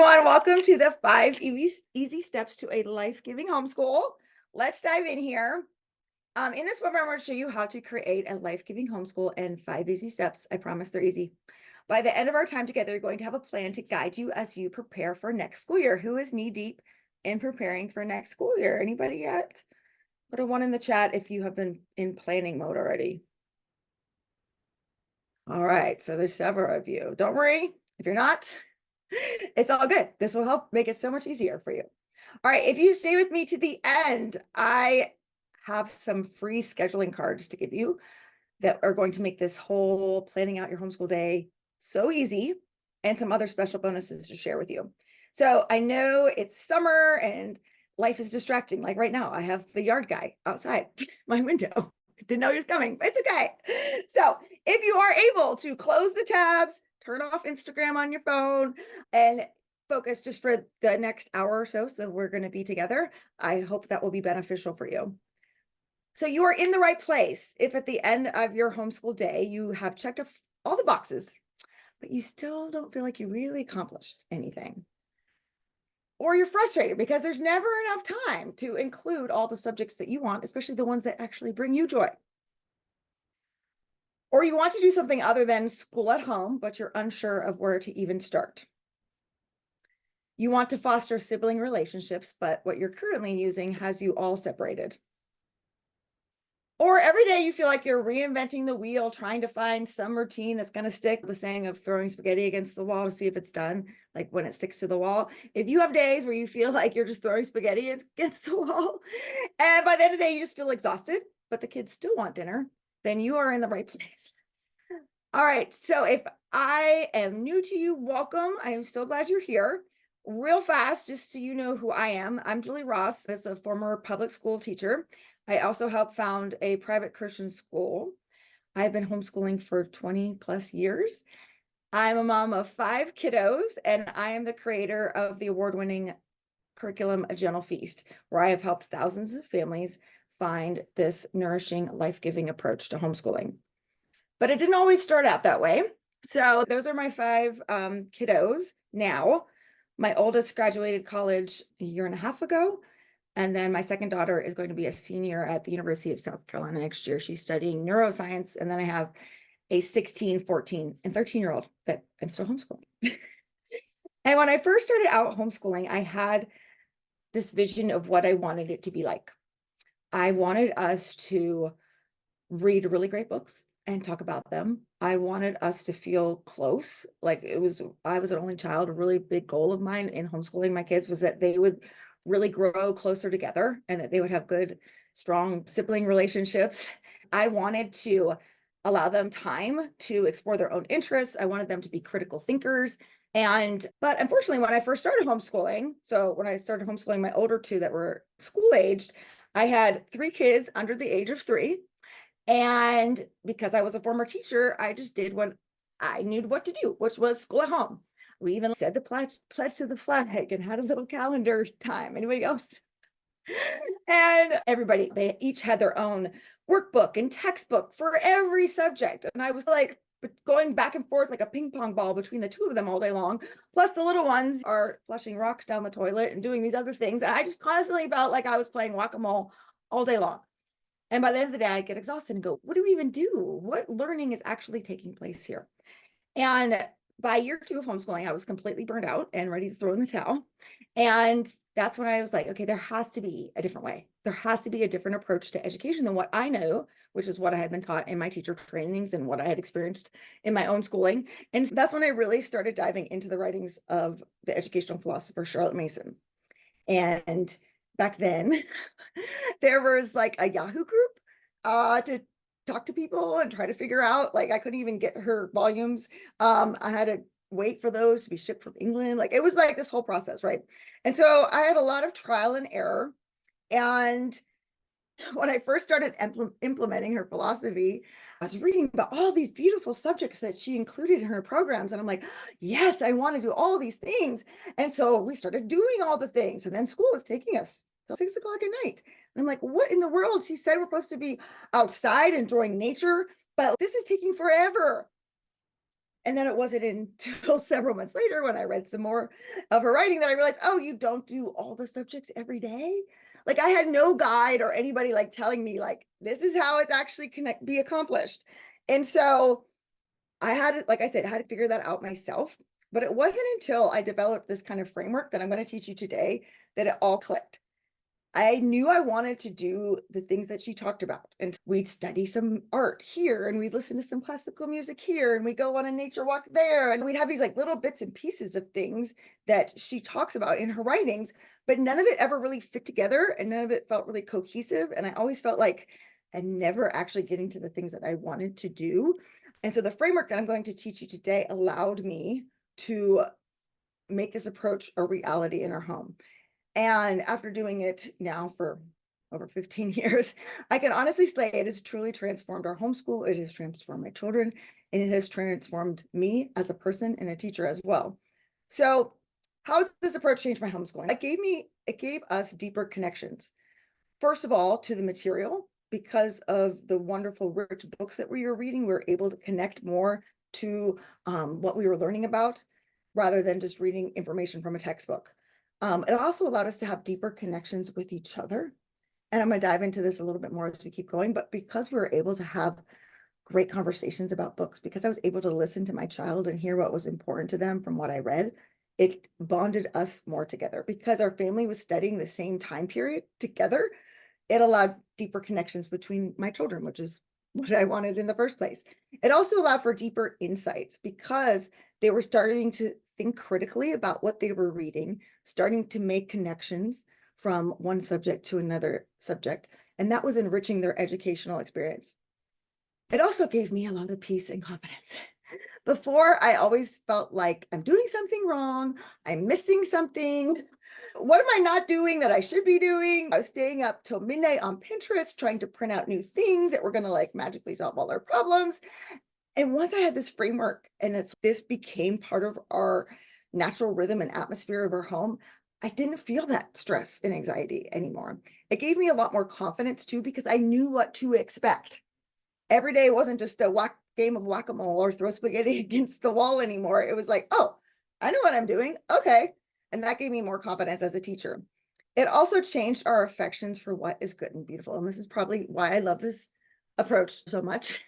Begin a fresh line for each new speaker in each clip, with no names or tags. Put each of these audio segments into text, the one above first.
everyone. Welcome to the 5 easy steps to a life-giving homeschool. Let's dive in here. In this webinar, I'm going to show you how to create a life-giving homeschool in 5 easy steps. I promise they're easy. By the end of our time together, you're going to have a plan to guide you as you prepare for next school year. Who is knee-deep in preparing for next school year? Anybody yet? Put a 1 in the chat if you have been in planning mode already. All right, so there's several of you. Don't worry if you're not. It's all good. This will help make it so much easier for you. All right, if you stay with me to the end, I have some free scheduling cards to give you that are going to make this whole planning out your homeschool day so easy, and some other special bonuses to share with you. So I know it's summer and life is distracting. Like right now, I have the yard guy outside my window. Didn't know he was coming, but it's okay. So if you are able to close the tabs, turn off Instagram on your phone, and focus just for the next hour or so, we're going to be together, I hope that will be beneficial for you. So you are in the right place if at the end of your homeschool day, you have checked off all the boxes, but you still don't feel like you really accomplished anything. Or you're frustrated because there's never enough time to include all the subjects that you want, especially the ones that actually bring you joy. Or you want to do something other than school at home, but you're unsure of where to even start. You want to foster sibling relationships, but what you're currently using has you all separated. Or every day you feel like you're reinventing the wheel, trying to find some routine that's going to stick. The saying of throwing spaghetti against the wall to see if it's done, like when it sticks to the wall. If you have days where you feel like you're just throwing spaghetti against the wall, and by the end of the day you just feel exhausted, but the kids still want dinner, then you are in the right place. All right, so if I am new to you, welcome. I am so glad you're here. Real fast, just so you know who I am, I'm Julie Ross. As a former public school teacher, I also helped found a private Christian school. I've been homeschooling for 20 plus years. I'm a mom of 5 kiddos, and I am the creator of the award-winning curriculum, A Gentle Feast, where I have helped thousands of families find this nourishing, life-giving approach to homeschooling. But it didn't always start out that way. So those are my 5 kiddos now. My oldest graduated college a year and a half ago. And then my second daughter is going to be a senior at the University of South Carolina next year. She's studying neuroscience. And then I have a 16, 14, and 13-year-old that I'm still homeschooling. And when I first started out homeschooling, I had this vision of what I wanted it to be like. I wanted us to read really great books and talk about them. I wanted us to feel close. Like I was an only child. A really big goal of mine in homeschooling my kids was that they would really grow closer together and that they would have good, strong sibling relationships. I wanted to allow them time to explore their own interests. I wanted them to be critical thinkers. But unfortunately, when I first started homeschooling, so when I started homeschooling my older 2 that were school aged, I had 3 kids under the age of 3. And because I was a former teacher, I just did what I knew what to do, which was school at home. We even said the pledge to the flag and had a little calendar time. Anybody else? And everybody, they each had their own workbook and textbook for every subject. And I was like going back and forth like a ping pong ball between the 2 of them all day long. Plus the little ones are flushing rocks down the toilet and doing these other things. And I just constantly felt like I was playing whack-a-mole all day long. And by the end of the day, I get exhausted and go, what do we even do? What learning is actually taking place here? And by year 2 of homeschooling, I was completely burned out and ready to throw in the towel. And that's when I was like, okay, there has to be a different way. There has to be a different approach to education than what I know, which is what I had been taught in my teacher trainings and what I had experienced in my own schooling. And that's when I really started diving into the writings of the educational philosopher Charlotte Mason. And back then, there was like a Yahoo group to talk to people and try to figure out, like, I couldn't even get her volumes. I had to wait for those to be shipped from England. Like, it was like this whole process, right? And so I had a lot of trial and error. And when I first started implementing her philosophy, I was reading about all these beautiful subjects that she included in her programs. And I'm like, yes, I want to do all these things. And so we started doing all the things. And then school was taking us till 6 o'clock at night. And I'm like, what in the world? She said we're supposed to be outside enjoying nature, but this is taking forever. And then it wasn't until several months later when I read some more of her writing that I realized, oh, you don't do all the subjects every day. Like I had no guide or anybody like telling me like this is how it's actually be accomplished. And so I had to, like I said, I had to figure that out myself. But it wasn't until I developed this kind of framework that I'm going to teach you today that it all clicked. I knew I wanted to do the things that she talked about. And we'd study some art here and we'd listen to some classical music here and we go on a nature walk there. And we'd have these like little bits and pieces of things that she talks about in her writings, but none of it ever really fit together and none of it felt really cohesive. And I always felt like I never actually getting to the things that I wanted to do. And so the framework that I'm going to teach you today allowed me to make this approach a reality in our home. And after doing it now for over 15 years, I can honestly say it has truly transformed our homeschool. It has transformed my children, and it has transformed me as a person and a teacher as well. So how has this approach changed my homeschooling? It gave us deeper connections. First of all, to the material, because of the wonderful rich books that we were reading, we were able to connect more to what we were learning about rather than just reading information from a textbook. It also allowed us to have deeper connections with each other. And I'm going to dive into this a little bit more as we keep going, but because we were able to have great conversations about books, because I was able to listen to my child and hear what was important to them from what I read, it bonded us more together. Because our family was studying the same time period together, it allowed deeper connections between my children, which is what I wanted in the first place. It also allowed for deeper insights because they were starting to think critically about what they were reading, starting to make connections from one subject to another subject, and that was enriching their educational experience. It also gave me a lot of peace and confidence. Before, I always felt like I'm doing something wrong, I'm missing something. What am I not doing that I should be doing? I was staying up till midnight on Pinterest trying to print out new things that were going to like magically solve all our problems. And once I had this framework and this became part of our natural rhythm and atmosphere of our home, I didn't feel that stress and anxiety anymore. It gave me a lot more confidence too, because I knew what to expect. Every day wasn't just a game of whack-a-mole or throw spaghetti against the wall anymore. It was like, oh, I know what I'm doing. Okay. And that gave me more confidence as a teacher. It also changed our affections for what is good and beautiful. And this is probably why I love this approach so much,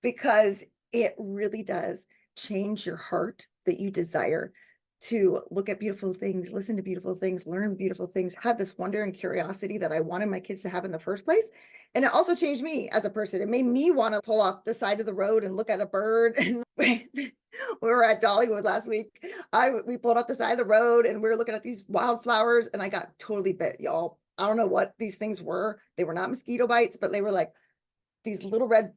because it really does change your heart that you desire to look at beautiful things, listen to beautiful things, learn beautiful things, have this wonder and curiosity that I wanted my kids to have in the first place. And it also changed me as a person. It made me want to pull off the side of the road and look at a bird. And we were at Dollywood last week. We pulled off the side of the road and we were looking at these wildflowers and I got totally bit, y'all. I don't know what these things were. They were not mosquito bites, but they were like these little red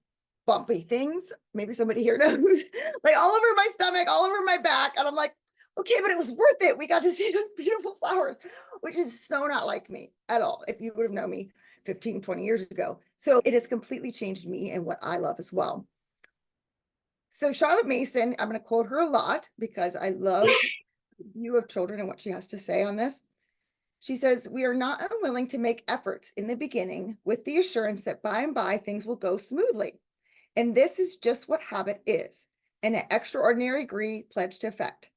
bumpy things. Maybe somebody here knows, like all over my stomach, all over my back. And I'm like, okay, but it was worth it. We got to see those beautiful flowers, which is so not like me at all. If you would have known me 15, 20 years ago. So it has completely changed me and what I love as well. So Charlotte Mason, I'm going to quote her a lot because I love the view of children and what she has to say on this. She says, we are not unwilling to make efforts in the beginning with the assurance that by and by things will go smoothly. And this is just what habit is, an extraordinary degree pledged to effect.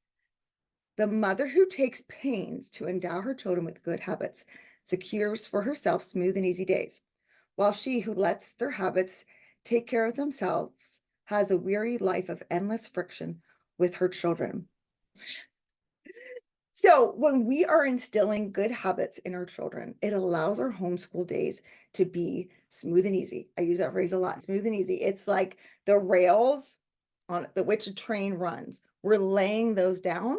The mother who takes pains to endow her children with good habits secures for herself smooth and easy days, while she who lets their habits take care of themselves has a weary life of endless friction with her children. So when we are instilling good habits in our children, it allows our homeschool days to be smooth and easy. I use that phrase a lot, smooth and easy. It's like the rails on which a train runs. We're laying those down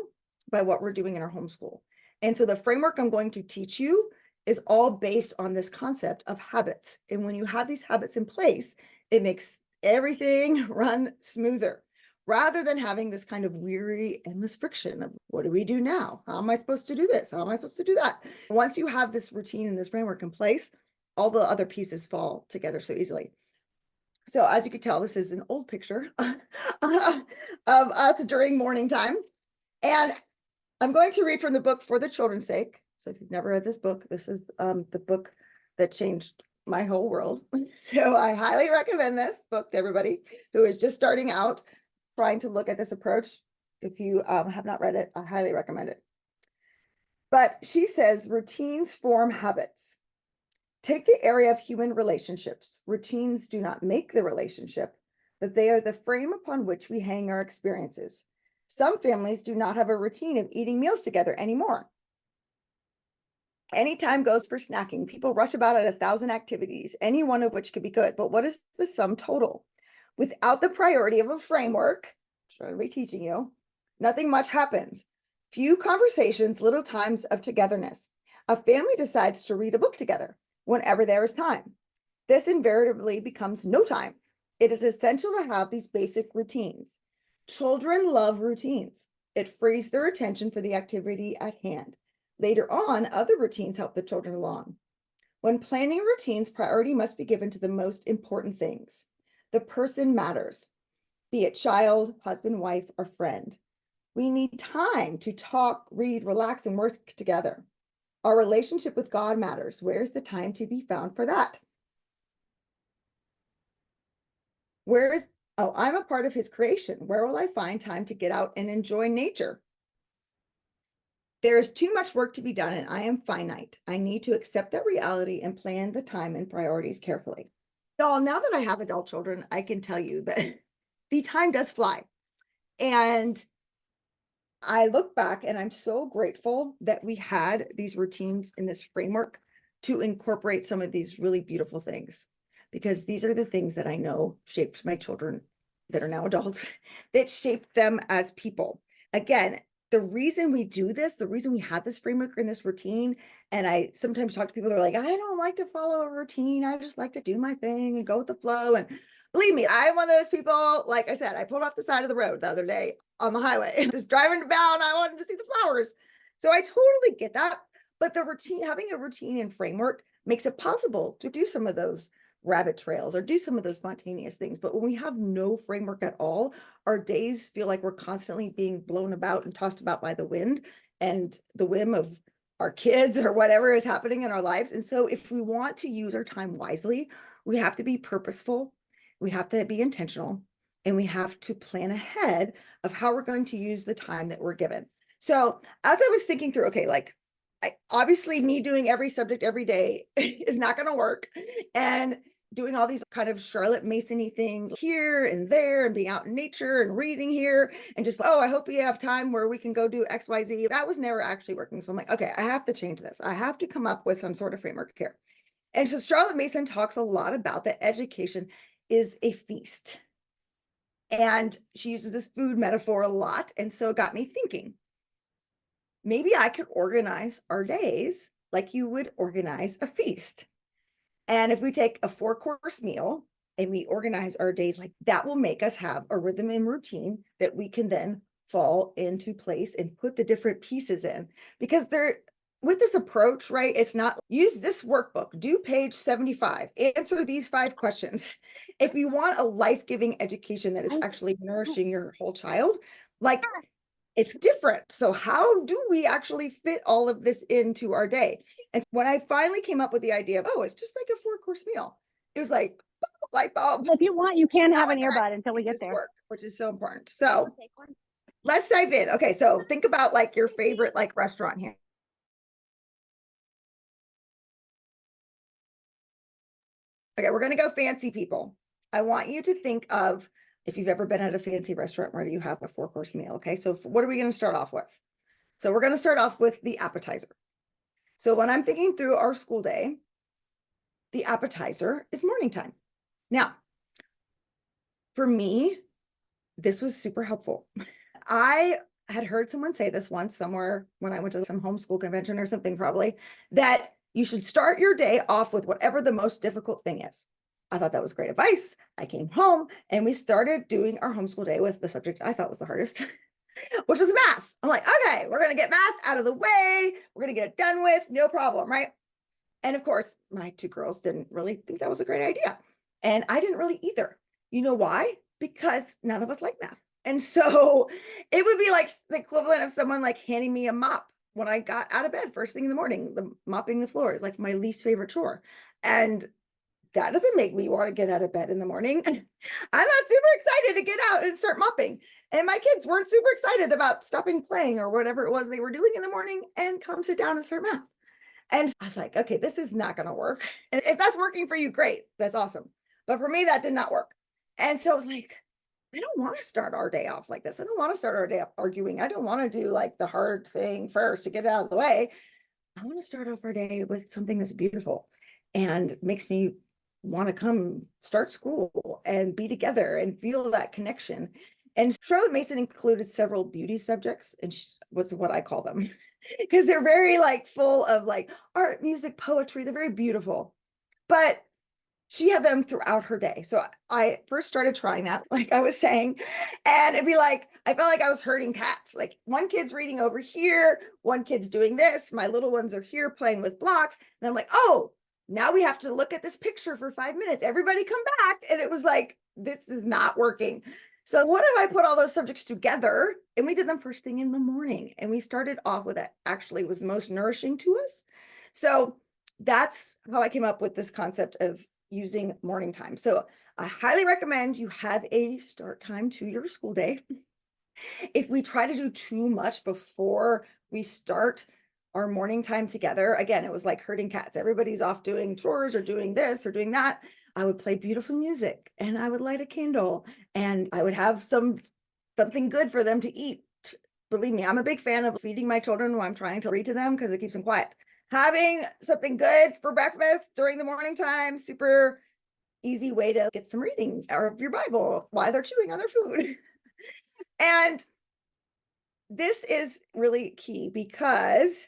by what we're doing in our homeschool. And so the framework I'm going to teach you is all based on this concept of habits. And when you have these habits in place, it makes everything run smoother rather than having this kind of weary, endless friction of what do we do now? How am I supposed to do this? How am I supposed to do that? Once you have this routine and this framework in place, all the other pieces fall together so easily. So as you can tell, this is an old picture of us during morning time. And I'm going to read from the book For the Children's Sake. So if you've never read this book, this is the book that changed my whole world. So I highly recommend this book to everybody who is just starting out. trying to look at this approach. If you have not read it, I highly recommend it. But she says routines form habits. Take the area of human relationships. Routines do not make the relationship, but they are the frame upon which we hang our experiences. Some families do not have a routine of eating meals together anymore. Any time goes for snacking. People rush about at 1,000 activities, any one of which could be good. But what is the sum total? Without the priority of a framework, which I'm going to be teaching you, nothing much happens. Few conversations, little times of togetherness. A family decides to read a book together whenever there is time. This invariably becomes no time. It is essential to have these basic routines. Children love routines. It frees their attention for the activity at hand. Later on, other routines help the children along. When planning routines, priority must be given to the most important things. The person matters, be it child, husband, wife, or friend. We need time to talk, read, relax, and work together. Our relationship with God matters. Where's the time to be found for that? I'm a part of his creation. Where will I find time to get out and enjoy nature? There is too much work to be done, and I am finite. I need to accept that reality and plan the time and priorities carefully. Y'all, now that I have adult children, I can tell you that the time does fly. And I look back and I'm so grateful that we had these routines in this framework to incorporate some of these really beautiful things, because these are the things that I know shaped my children that are now adults, that shaped them as people. Again, the reason we do this, the reason we have this framework and this routine, and I sometimes talk to people that are like, I don't like to follow a routine. I just like to do my thing and go with the flow. And believe me, I'm one of those people. Like I said, I pulled off the side of the road the other day on the highway, just driving down. I wanted to see the flowers. So I totally get that. But the routine, having a routine and framework makes it possible to do some of those rabbit trails or do some of those spontaneous things. But when we have no framework at all, our days feel like we're constantly being blown about and tossed about by the wind and the whim of our kids or whatever is happening in our lives. And so if we want to use our time wisely, we have to be purposeful, we have to be intentional, and we have to plan ahead of how we're going to use the time that we're given. So as I was thinking through, okay, like obviously me doing every subject every day is not going to work. And doing all these kind of Charlotte Mason-y things here and there and being out in nature and reading here and just, oh, I hope we have time where we can go do XYZ. That was never actually working. So I'm like, okay, I have to change this. I have to come up with some sort of framework here. And so Charlotte Mason talks a lot about that education is a feast. And she uses this food metaphor a lot. And so it got me thinking, maybe I could organize our days like you would organize a feast. And if we take a 4-course meal and we organize our days like that, will make us have a rhythm and routine that we can then fall into place and put the different pieces in. Because with this approach, right, it's not use this workbook, do page 75, answer these 5 questions. If you want a life-giving education that is actually nourishing your whole child, like it's different. So how do we actually fit all of this into our day? And when I finally came up with the idea of, oh, it's just like a 4-course meal, it was like light bulb.
If you want, you can have an earbud until we get there.
Work, which is so important. So let's dive in. Okay, so think about like your favorite like restaurant here. Okay, we're gonna go fancy people. I want you to think of, if you've ever been at a fancy restaurant where you have a 4-course meal. Okay, so what are we going to start off with? So we're going to start off with the appetizer. So when I'm thinking through our school day, the appetizer is morning time. Now, for me, this was super helpful. I had heard someone say this once somewhere when I went to some homeschool convention or something, probably, that you should start your day off with whatever the most difficult thing is. I thought that was great advice. I came home and we started doing our homeschool day with the subject I thought was the hardest, which was math. I'm like, okay, we're going to get math out of the way. We're going to get it done with, no problem, right? And of course, my 2 girls didn't really think that was a great idea. And I didn't really either. You know why? Because none of us like math. And so it would be like the equivalent of someone like handing me a mop when I got out of bed first thing in the morning. The mopping the floor is like my least favorite chore. And that doesn't make me want to get out of bed in the morning. I'm not super excited to get out and start mopping. And my kids weren't super excited about stopping playing or whatever it was they were doing in the morning and come sit down and start math. And I was like, okay, this is not going to work. And if that's working for you, great. That's awesome. But for me, that did not work. And so I was like, I don't want to start our day off like this. I don't want to start our day off arguing. I don't want to do like the hard thing first to get it out of the way. I want to start off our day with something that's beautiful and makes me want to come start school and be together and feel that connection. And Charlotte Mason included several beauty subjects, and was what I call them, because they're very like full of like art, music, poetry. They're very beautiful, but she had them throughout her day. So I first started trying that, like I was saying, and it'd be like, I felt like I was herding cats. Like one kid's reading over here, one kid's doing this, my little ones are here playing with blocks. And I'm like, oh, now we have to look at this picture for 5 minutes. Everybody come back. And it was like, this is not working. So what if I put all those subjects together and we did them first thing in the morning? And we started off with that actually was most nourishing to us. So that's how I came up with this concept of using morning time. So I highly recommend you have a start time to your school day. If we try to do too much before we start our morning time together, again, it was like herding cats. Everybody's off doing chores or doing this or doing that. I would play beautiful music and I would light a candle and I would have something good for them to eat. Believe me, I'm a big fan of feeding my children when I'm trying to read to them because it keeps them quiet. Having something good for breakfast during the morning time, super easy way to get some reading of your Bible while they're chewing on their food. And this is really key because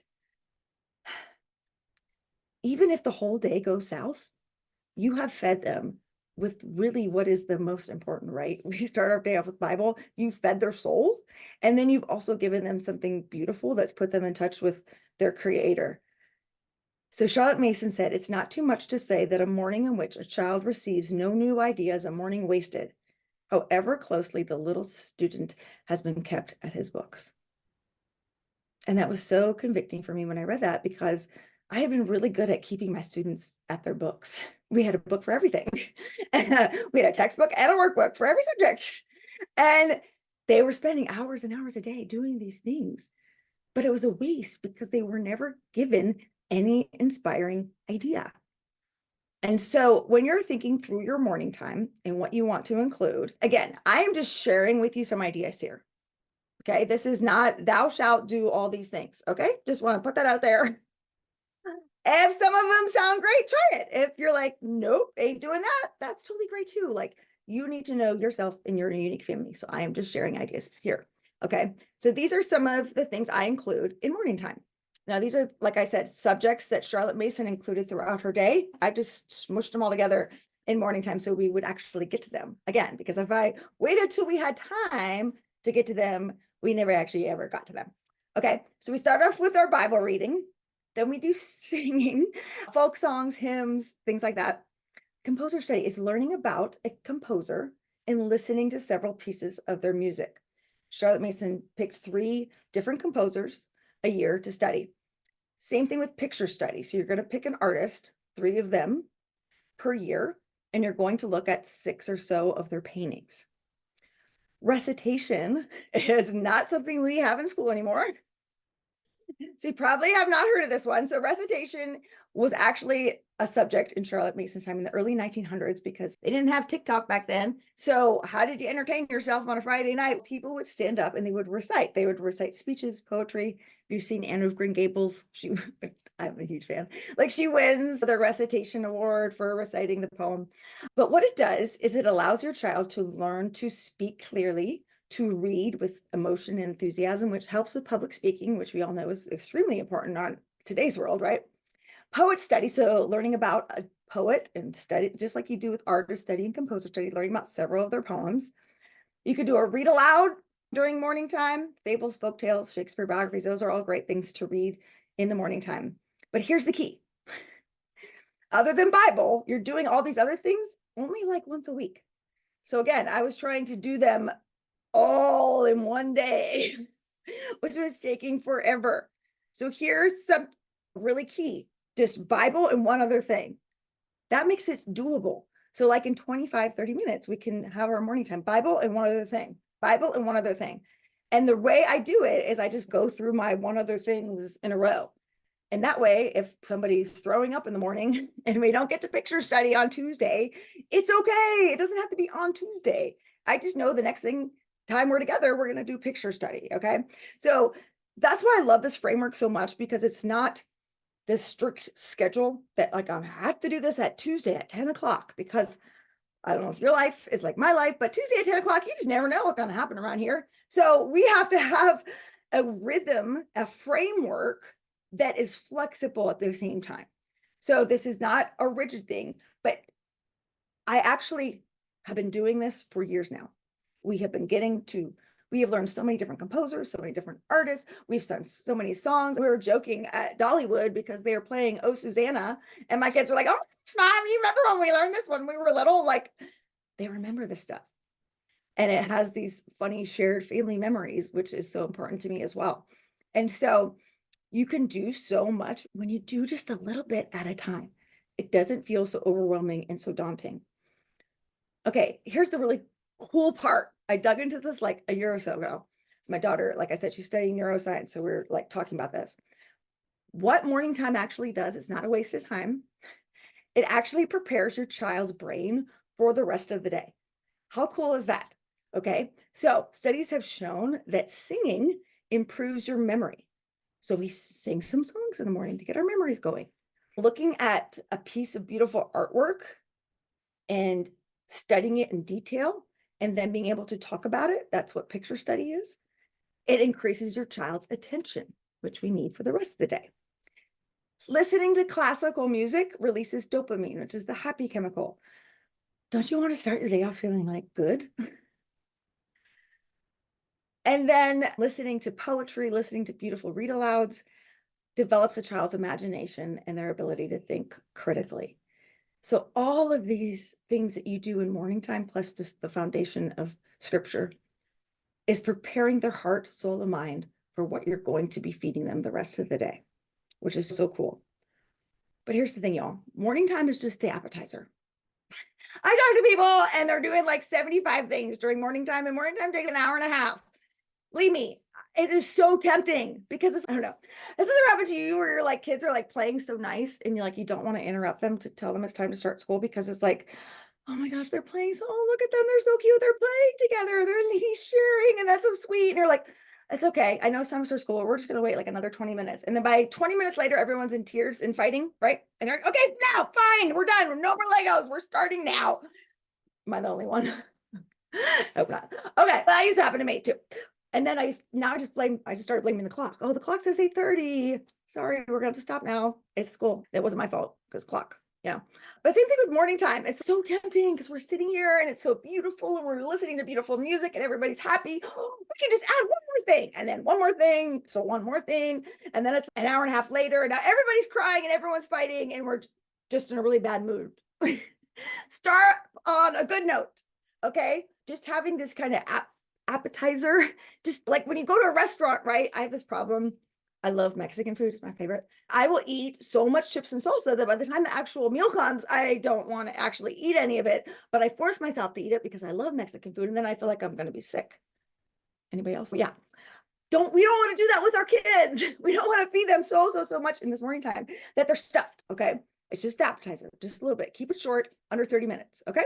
even if the whole day goes south, you have fed them with really what is the most important, right? We start our day off with Bible, you fed their souls, and then you've also given them something beautiful that's put them in touch with their creator. So Charlotte Mason said, it's not too much to say that a morning in which a child receives no new idea is a morning wasted, however closely the little student has been kept at his books. And that was so convicting for me when I read that because I have been really good at keeping my students at their books. We had a book for everything. We had a textbook and a workbook for every subject. And they were spending hours and hours a day doing these things. But it was a waste because they were never given any inspiring idea. And so when you're thinking through your morning time and what you want to include, again, I am just sharing with you some ideas here. Okay, this is not thou shalt do all these things. Okay, just want to put that out there. If some of them sound great, try it. If you're like, nope, ain't doing that, that's totally great too. Like you need to know yourself and your unique family. So I am just sharing ideas here. Okay, so these are some of the things I include in morning time. Now, these are, like I said, subjects that Charlotte Mason included throughout her day. I just smushed them all together in morning time so we would actually get to them again, because if I waited till we had time to get to them, we never actually ever got to them. Okay, so we start off with our Bible reading. Then we do singing, folk songs, hymns, things like that. Composer study is learning about a composer and listening to several pieces of their music. Charlotte Mason picked 3 different composers a year to study. Same thing with picture study. So you're going to pick an artist, 3 of them per year, and you're going to look at 6 or so of their paintings. Recitation is not something we have in school anymore. So you probably have not heard of this one. So recitation was actually a subject in Charlotte Mason's time in the early 1900s because they didn't have TikTok back then. So how did you entertain yourself on a Friday night? People would stand up and they would recite. They would recite speeches, poetry. If you've seen Anne of Green Gables, I'm a huge fan. Like she wins the recitation award for reciting the poem. But what it does is it allows your child to learn to speak clearly, to read with emotion and enthusiasm, which helps with public speaking, which we all know is extremely important on today's world, right? Poet study, so learning about a poet and study, just like you do with artist study and composer study, learning about several of their poems. You could do a read aloud during morning time, fables, folk tales, Shakespeare biographies. Those are all great things to read in the morning time. But here's the key. Other than Bible, you're doing all these other things only like once a week. So again, I was trying to do them all in one day, which was taking forever. So here's some really key, just Bible and one other thing. That makes it doable. So like in 25, 30 minutes, we can have our morning time, Bible and one other thing, Bible and one other thing. And the way I do it is I just go through my one other things in a row. And that way, if somebody's throwing up in the morning and we don't get to picture study on Tuesday, it's okay. It doesn't have to be on Tuesday. I just know the next time we're together, we're going to do picture study. Okay. So that's why I love this framework so much, because it's not this strict schedule that like I have to do this at Tuesday at 10 o'clock, because I don't know if your life is like my life, but Tuesday at 10 o'clock, you just never know what's going to happen around here. So we have to have a rhythm, a framework that is flexible at the same time. So this is not a rigid thing, but I actually have been doing this for years now. We have learned so many different composers, so many different artists. We've sung so many songs. We were joking at Dollywood because they were playing Oh Susanna, and my kids were like, "Oh, Mom, you remember when we learned this when we were little?" Like, they remember this stuff. And it has these funny shared family memories, which is so important to me as well. And so you can do so much when you do just a little bit at a time. It doesn't feel so overwhelming and so daunting. Okay, here's the really cool part. I dug into this like a year or so ago. So my daughter, like I said, she's studying neuroscience. So we're like talking about this. What morning time actually does, it's not a waste of time. It actually prepares your child's brain for the rest of the day. How cool is that? Okay, so studies have shown that singing improves your memory. So we sing some songs in the morning to get our memories going. Looking at a piece of beautiful artwork and studying it in detail and then being able to talk about it, that's what picture study is. It increases your child's attention, which we need for the rest of the day. Listening to classical music releases dopamine, which is the happy chemical. Don't you want to start your day off feeling like good? And then listening to poetry, listening to beautiful read alouds develops a child's imagination and their ability to think critically. So all of these things that you do in morning time, plus just the foundation of scripture, is preparing their heart, soul, and mind for what you're going to be feeding them the rest of the day, which is so cool. But here's the thing, y'all. Morning time is just the appetizer. I talk to people and they're doing like 75 things during morning time, and morning time takes an hour and a half. Believe me, it is so tempting because I don't know. Has this ever happened to you where your like kids are like playing so nice and you're like, you don't want to interrupt them to tell them it's time to start school because it's like, oh my gosh, they're playing. So, oh, look at them. They're so cute. They're playing together. He's sharing and that's so sweet. And you're like, it's okay. I know it's time to start school. We're just going to wait like another 20 minutes. And then by 20 minutes later, everyone's in tears and fighting, right? And they're like, okay, now fine. We're done. No more Legos. We're starting now. Am I the only one? Hope not. Okay. That used to happen to me too. And then I just started blaming the clock. Oh, the clock says 8:30. Sorry, we're gonna have to stop now. It's school. It wasn't my fault because clock. Yeah. But same thing with morning time. It's so tempting because we're sitting here and it's so beautiful and we're listening to beautiful music and everybody's happy. Oh, we can just add one more thing and then one more thing. So one more thing. And then it's an hour and a half later and now everybody's crying and everyone's fighting and we're just in a really bad mood. Start on a good note. Okay. Just having this kind of appetizer, just like when you go to a restaurant, right? I have this problem. I love Mexican food, it's my favorite. I will eat so much chips and salsa that by the time the actual meal comes, I don't want to actually eat any of it, but I force myself to eat it because I love Mexican food and then I feel like I'm going to be sick. Anybody else? Yeah. We don't want to do that with our kids. We don't want to feed them so much in this morning time that they're stuffed, okay? It's just appetizer, just a little bit. Keep it short, under 30 minutes, okay?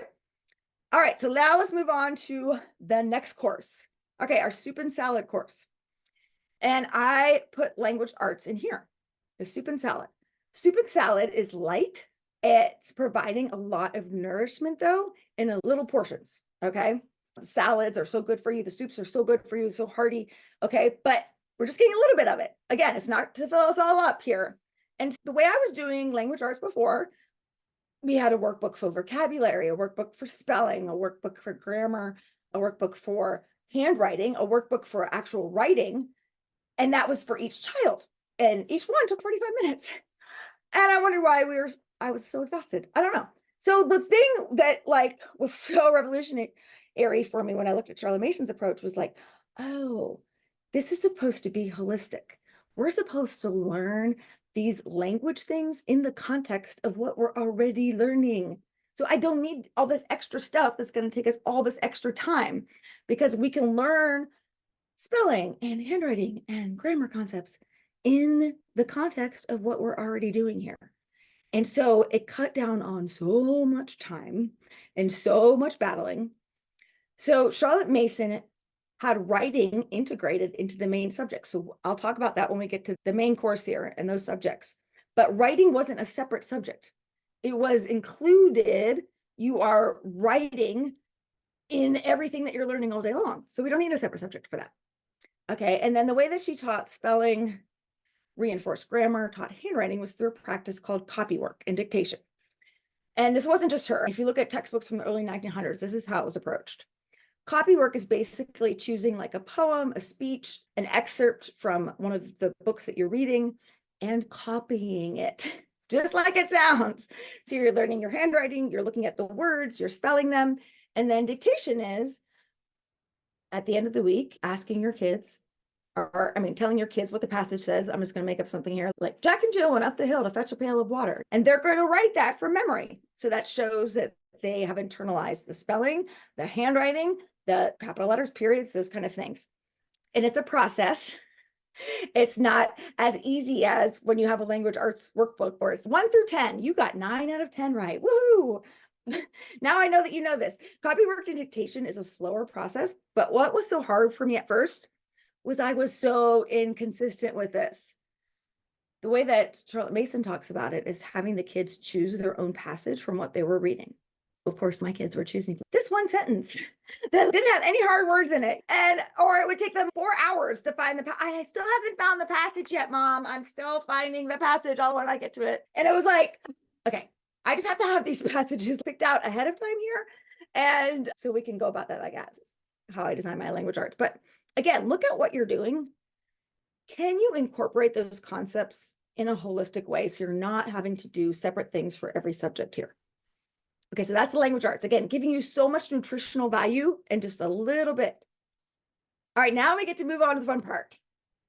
All right, so now let's move on to the next course. Okay, our soup and salad course. And I put language arts in here, the soup and salad. Soup and salad is light. It's providing a lot of nourishment though, in a little portions, okay? Salads are so good for you. The soups are so good for you, so hearty, okay? But we're just getting a little bit of it. Again, it's not to fill us all up here. And the way I was doing language arts before, we had a workbook for vocabulary, a workbook for spelling, a workbook for grammar, a workbook for handwriting, a workbook for actual writing. And that was for each child. And each one took 45 minutes. And I wondered why I was so exhausted. I don't know. So the thing that like was so revolutionary for me when I looked at Charlotte Mason's approach was like, oh, this is supposed to be holistic. We're supposed to learn these language things in the context of what we're already learning. So I don't need all this extra stuff that's going to take us all this extra time, because we can learn spelling and handwriting and grammar concepts in the context of what we're already doing here. And so it cut down on so much time and so much battling. So Charlotte Mason had writing integrated into the main subject. So I'll talk about that when we get to the main course here and those subjects. But writing wasn't a separate subject. It was included. You are writing in everything that you're learning all day long. So we don't need a separate subject for that. Okay. And then the way that she taught spelling, reinforced grammar, taught handwriting was through a practice called copywork and dictation. And this wasn't just her. If you look at textbooks from the early 1900s, this is how it was approached. Copywork is basically choosing like a poem, a speech, an excerpt from one of the books that you're reading and copying it, just like it sounds. So you're learning your handwriting, you're looking at the words, you're spelling them. And then dictation is at the end of the week, asking your kids, telling your kids what the passage says. I'm just going to make up something here. Like Jack and Jill went up the hill to fetch a pail of water. And they're going to write that from memory. So that shows that they have internalized the spelling, the handwriting, the capital letters, periods, those kind of things. And it's a process. It's not as easy as when you have a language arts workbook where it's 1 through 10. You got 9 out of 10 right. Woohoo! Now I know that you know this. Copywork and dictation is a slower process. But what was so hard for me at first was I was so inconsistent with this. The way that Charlotte Mason talks about it is having the kids choose their own passage from what they were reading. Of course, my kids were choosing this one sentence that didn't have any hard words in it. Or it would take them 4 hours to find I still haven't found the passage yet, Mom. I'm still finding the passage. I'll when I get to it. And it was like, okay, I just have to have these passages picked out ahead of time here. And so we can go about that like as how I design my language arts. But again, look at what you're doing. Can you incorporate those concepts in a holistic way so you're not having to do separate things for every subject here? Okay, so that's the language arts. Again, giving you so much nutritional value and just a little bit. All right, now we get to move on to the fun part.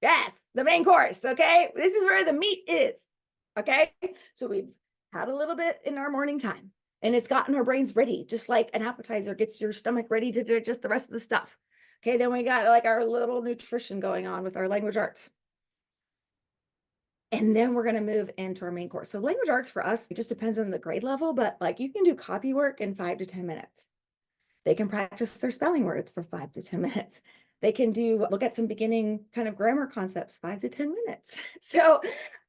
Yes, the main course, okay? This is where the meat is, okay? So we've had a little bit in our morning time, and it's gotten our brains ready, just like an appetizer gets your stomach ready to digest the rest of the stuff. Okay, then we got like our little nutrition going on with our language arts. And then we're going to move into our main course. So language arts for us, it just depends on the grade level, but like you can do copy work in 5 to 10 minutes. They can practice their spelling words for 5 to 10 minutes. They can look at some beginning kind of grammar concepts, 5 to 10 minutes. So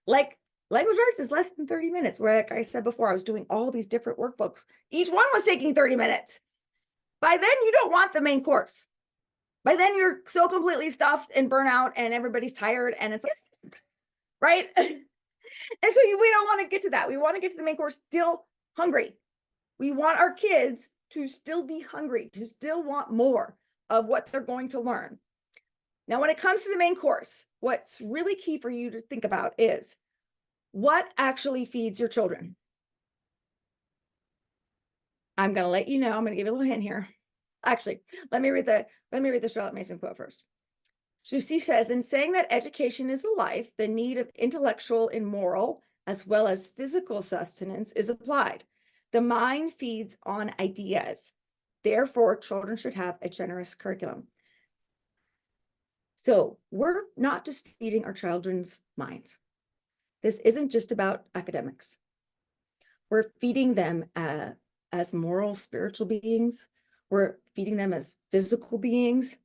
like language arts is less than 30 minutes. Where like I said before, I was doing all these different workbooks. Each one was taking 30 minutes. By then you don't want the main course. By then you're so completely stuffed and burnt out and everybody's tired and it's right. And so we don't want to get to that. We want to get to the main course still hungry. We want our kids to still be hungry, to still want more of what they're going to learn. Now, when it comes to the main course, what's really key for you to think about is what actually feeds your children. I'm going to let you know. I'm going to give you a little hint here. Actually, let me read the Charlotte Mason quote first. She says, in saying that education is a life, the need of intellectual and moral, as well as physical sustenance is applied. The mind feeds on ideas. Therefore, children should have a generous curriculum. So we're not just feeding our children's minds. This isn't just about academics. We're feeding them as moral, spiritual beings. We're feeding them as physical beings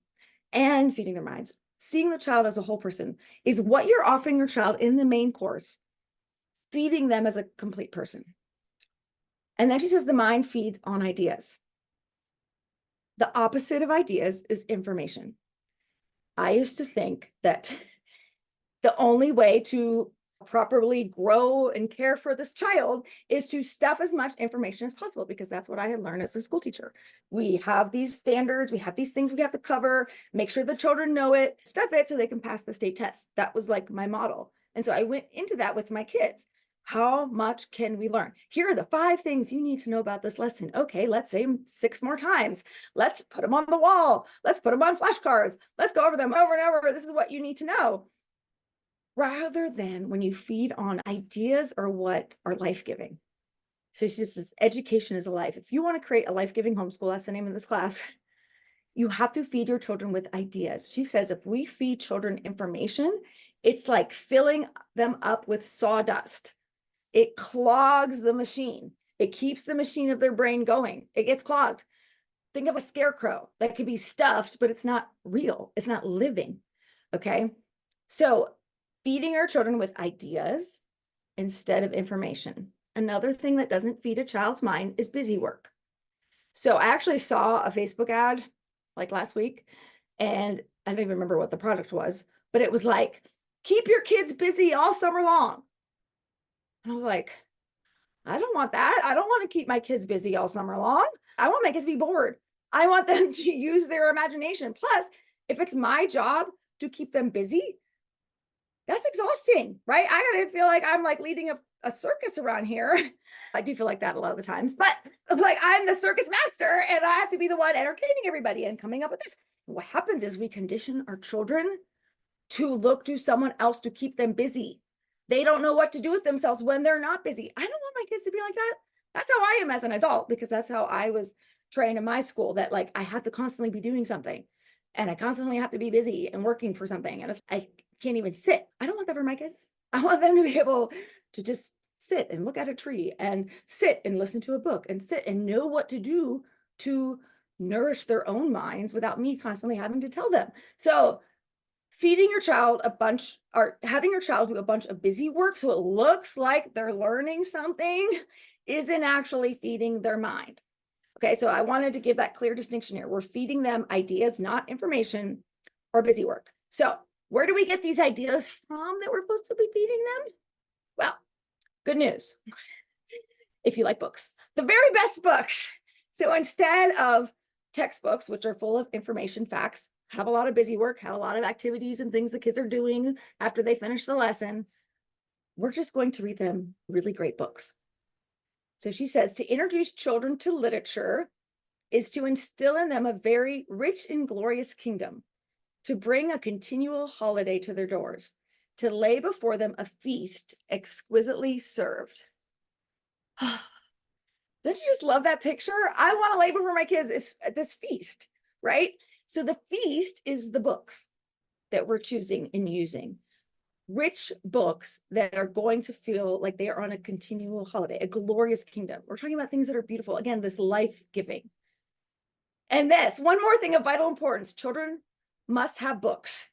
and feeding their minds. Seeing the child as a whole person is what you're offering your child in the main course, feeding them as a complete person. And then she says the mind feeds on ideas. The opposite of ideas is information. I used to think that the only way to properly grow and care for this child is to stuff as much information as possible, because that's what I had learned as a school teacher. We have these standards, we have these things we have to cover, make sure the children know it, stuff it so they can pass the state test. That was like my model. And so I went into that with my kids. How much can we learn? Here are the 5 things you need to know about this lesson. Okay, let's say them 6 more times. Let's put them on the wall. Let's put them on flashcards. Let's go over them over and over. This is what you need to know. rather than when you feed on ideas or what are life-giving. So she says education is a life. If you want to create a life-giving homeschool, that's the name of this class, you have to feed your children with ideas. She says if we feed children information, it's like filling them up with sawdust. It clogs the machine. It keeps the machine of their brain going. It gets clogged. Think of a scarecrow that could be stuffed, but it's not real. It's not living. Okay. So feeding our children with ideas instead of information. Another thing that doesn't feed a child's mind is busy work. So I actually saw a Facebook ad like last week, and I don't even remember what the product was, but it was like, keep your kids busy all summer long. And I was like, I don't want that. I don't want to keep my kids busy all summer long. I want my kids to be bored. I want them to use their imagination. Plus, if it's my job to keep them busy, that's exhausting, right? I gotta feel like I'm like leading a circus around here. I do feel like that a lot of the times, but like I'm the circus master and I have to be the one entertaining everybody and coming up with this. What happens is we condition our children to look to someone else to keep them busy. They don't know what to do with themselves when they're not busy. I don't want my kids to be like that. That's how I am as an adult, because that's how I was trained in my school, that like I have to constantly be doing something and I constantly have to be busy and working for something. And I can't even sit. I don't want that for my kids. I want them to be able to just sit and look at a tree and sit and listen to a book and sit and know what to do to nourish their own minds without me constantly having to tell them. So feeding your child a bunch or having your child do a bunch of busy work so it looks like they're learning something isn't actually feeding their mind. Okay, so I wanted to give that clear distinction here. We're feeding them ideas, not information or busy work. So where do we get these ideas from that we're supposed to be feeding them? Well, good news. If you like books, the very best books. So instead of textbooks, which are full of information, facts, have a lot of busy work, have a lot of activities and things the kids are doing after they finish the lesson, we're just going to read them really great books. So she says to introduce children to literature is to instill in them a very rich and glorious kingdom, to bring a continual holiday to their doors, to lay before them a feast exquisitely served. Don't you just love that picture? I want to lay before my kids this feast, right? So the feast is the books that we're choosing and using. Rich books that are going to feel like they are on a continual holiday, a glorious kingdom. We're talking about things that are beautiful. Again, this life-giving. And this, one more thing of vital importance, children must have books.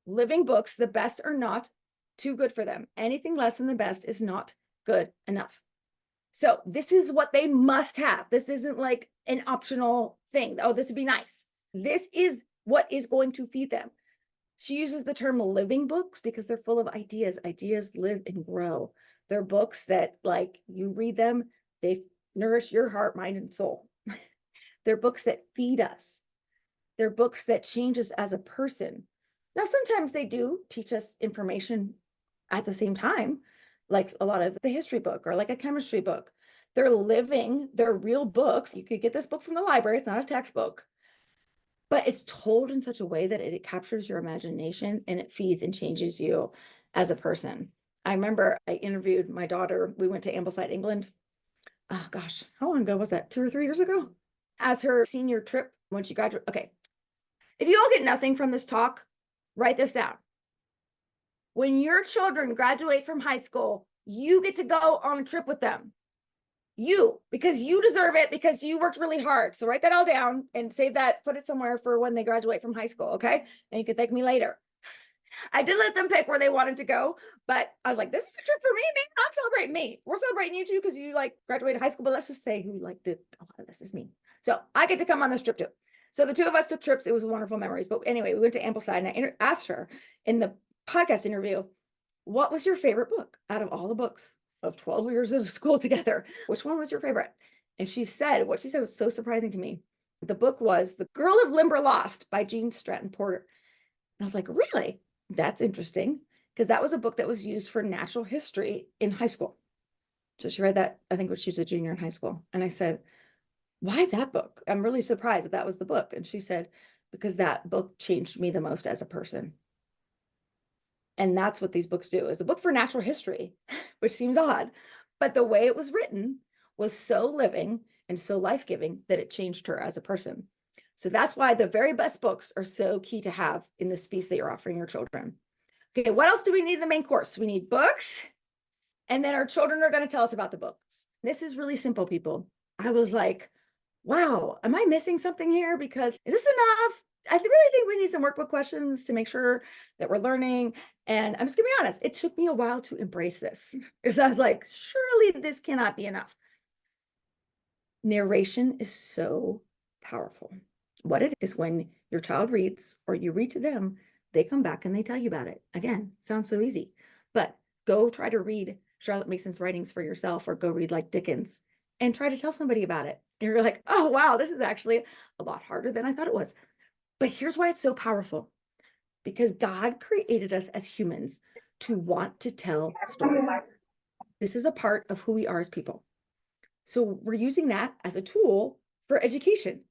Living books, the best are not too good for them. Anything less than the best is not good enough. So this is what they must have. This isn't like an optional thing. Oh, this would be nice. This is what is going to feed them. She uses the term living books because they're full of ideas. Ideas live and grow. They're books that, like, you read them, they nourish your heart, mind, and soul. They're books that feed us. They're books that change us as a person. Now, sometimes they do teach us information at the same time, like a lot of the history book or like a chemistry book. They're living, they're real books. You could get this book from the library. It's not a textbook, but it's told in such a way that it captures your imagination and it feeds and changes you as a person. I remember I interviewed my daughter. We went to Ambleside, England. Oh gosh, how long ago was that? 2 or 3 years ago? As her senior trip when she graduated. Okay. If you all get nothing from this talk, write this down. When your children graduate from high school, you get to go on a trip with them. Because you deserve it, because you worked really hard. So write that all down and save that, put it somewhere for when they graduate from high school, okay? And you can thank me later. I did let them pick where they wanted to go, but I was like, this is a trip for me, man. I'm celebrating me. We're celebrating you too, because you like graduated high school, but let's just say who like did a lot of this is me. So I get to come on this trip too. So the two of us took trips. It was wonderful memories. But anyway, we went to Ambleside and I asked her in the podcast interview, what was your favorite book out of all the books of 12 years of school together? Which one was your favorite? And she said, what she said was so surprising to me. The book was The Girl of Limberlost by Jean Stratton Porter. And I was like, really? That's interesting. Because that was a book that was used for natural history in high school. So she read that, I think, when she was a junior in high school. And I said, why that book? I'm really surprised that was the book. And she said, because that book changed me the most as a person. And that's what these books do. It's a book for natural history, which seems odd, but the way it was written was so living and so life-giving that it changed her as a person. So that's why the very best books are so key to have in this piece that you're offering your children. Okay, what else do we need in the main course? We need books, and then our children are going to tell us about the books. This is really simple, people. I was like, wow, am I missing something here? Because is this enough? I really think we need some workbook questions to make sure that we're learning. And I'm just gonna be honest, it took me a while to embrace this because I was like, surely this cannot be enough. Narration is so powerful. What it is when your child reads or you read to them, they come back and they tell you about it. Again, sounds so easy, but go try to read Charlotte Mason's writings for yourself or go read like Dickens and try to tell somebody about it. And you're like, oh, wow, this is actually a lot harder than I thought it was. But here's why it's so powerful. Because God created us as humans to want to tell stories. This is a part of who we are as people. So we're using that as a tool for education.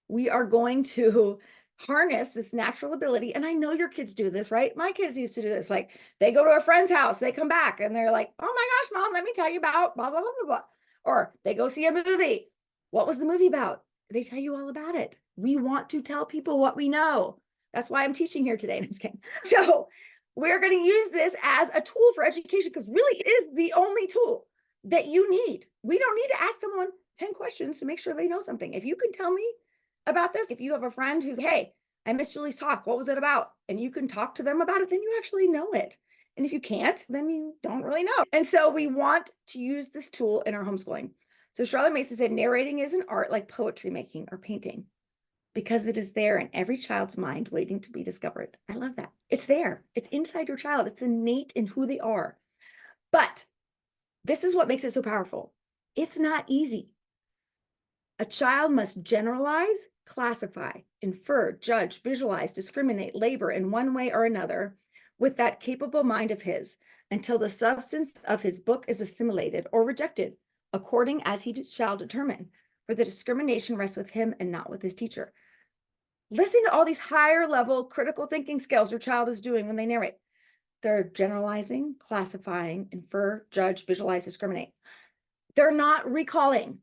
We are going to harness this natural ability. And I know your kids do this, right? My kids used to do this. Like they go to a friend's house, they come back and they're like, oh my gosh, mom, let me tell you about blah, blah, blah, blah, blah. Or they go see a movie. What was the movie about? They tell you all about it. We want to tell people what we know. That's why I'm teaching here today. I'm just kidding. So we're going to use this as a tool for education because really it is the only tool that you need. We don't need to ask someone 10 questions to make sure they know something. If you can tell me about this, if you have a friend who's, hey, I missed Julie's talk, what was it about? And you can talk to them about it, then you actually know it. And if you can't, then you don't really know. And so we want to use this tool in our homeschooling. So Charlotte Mason said, narrating is an art like poetry making or painting because it is there in every child's mind waiting to be discovered. I love that. It's there. It's inside your child. It's innate in who they are. But this is what makes it so powerful. It's not easy. A child must generalize, classify, infer, judge, visualize, discriminate, labor in one way or another with that capable mind of his until the substance of his book is assimilated or rejected, according as he shall determine, for the discrimination rests with him and not with his teacher. Listen to all these higher level critical thinking skills your child is doing when they narrate. They're generalizing, classifying, infer, judge, visualize, discriminate. They're not recalling.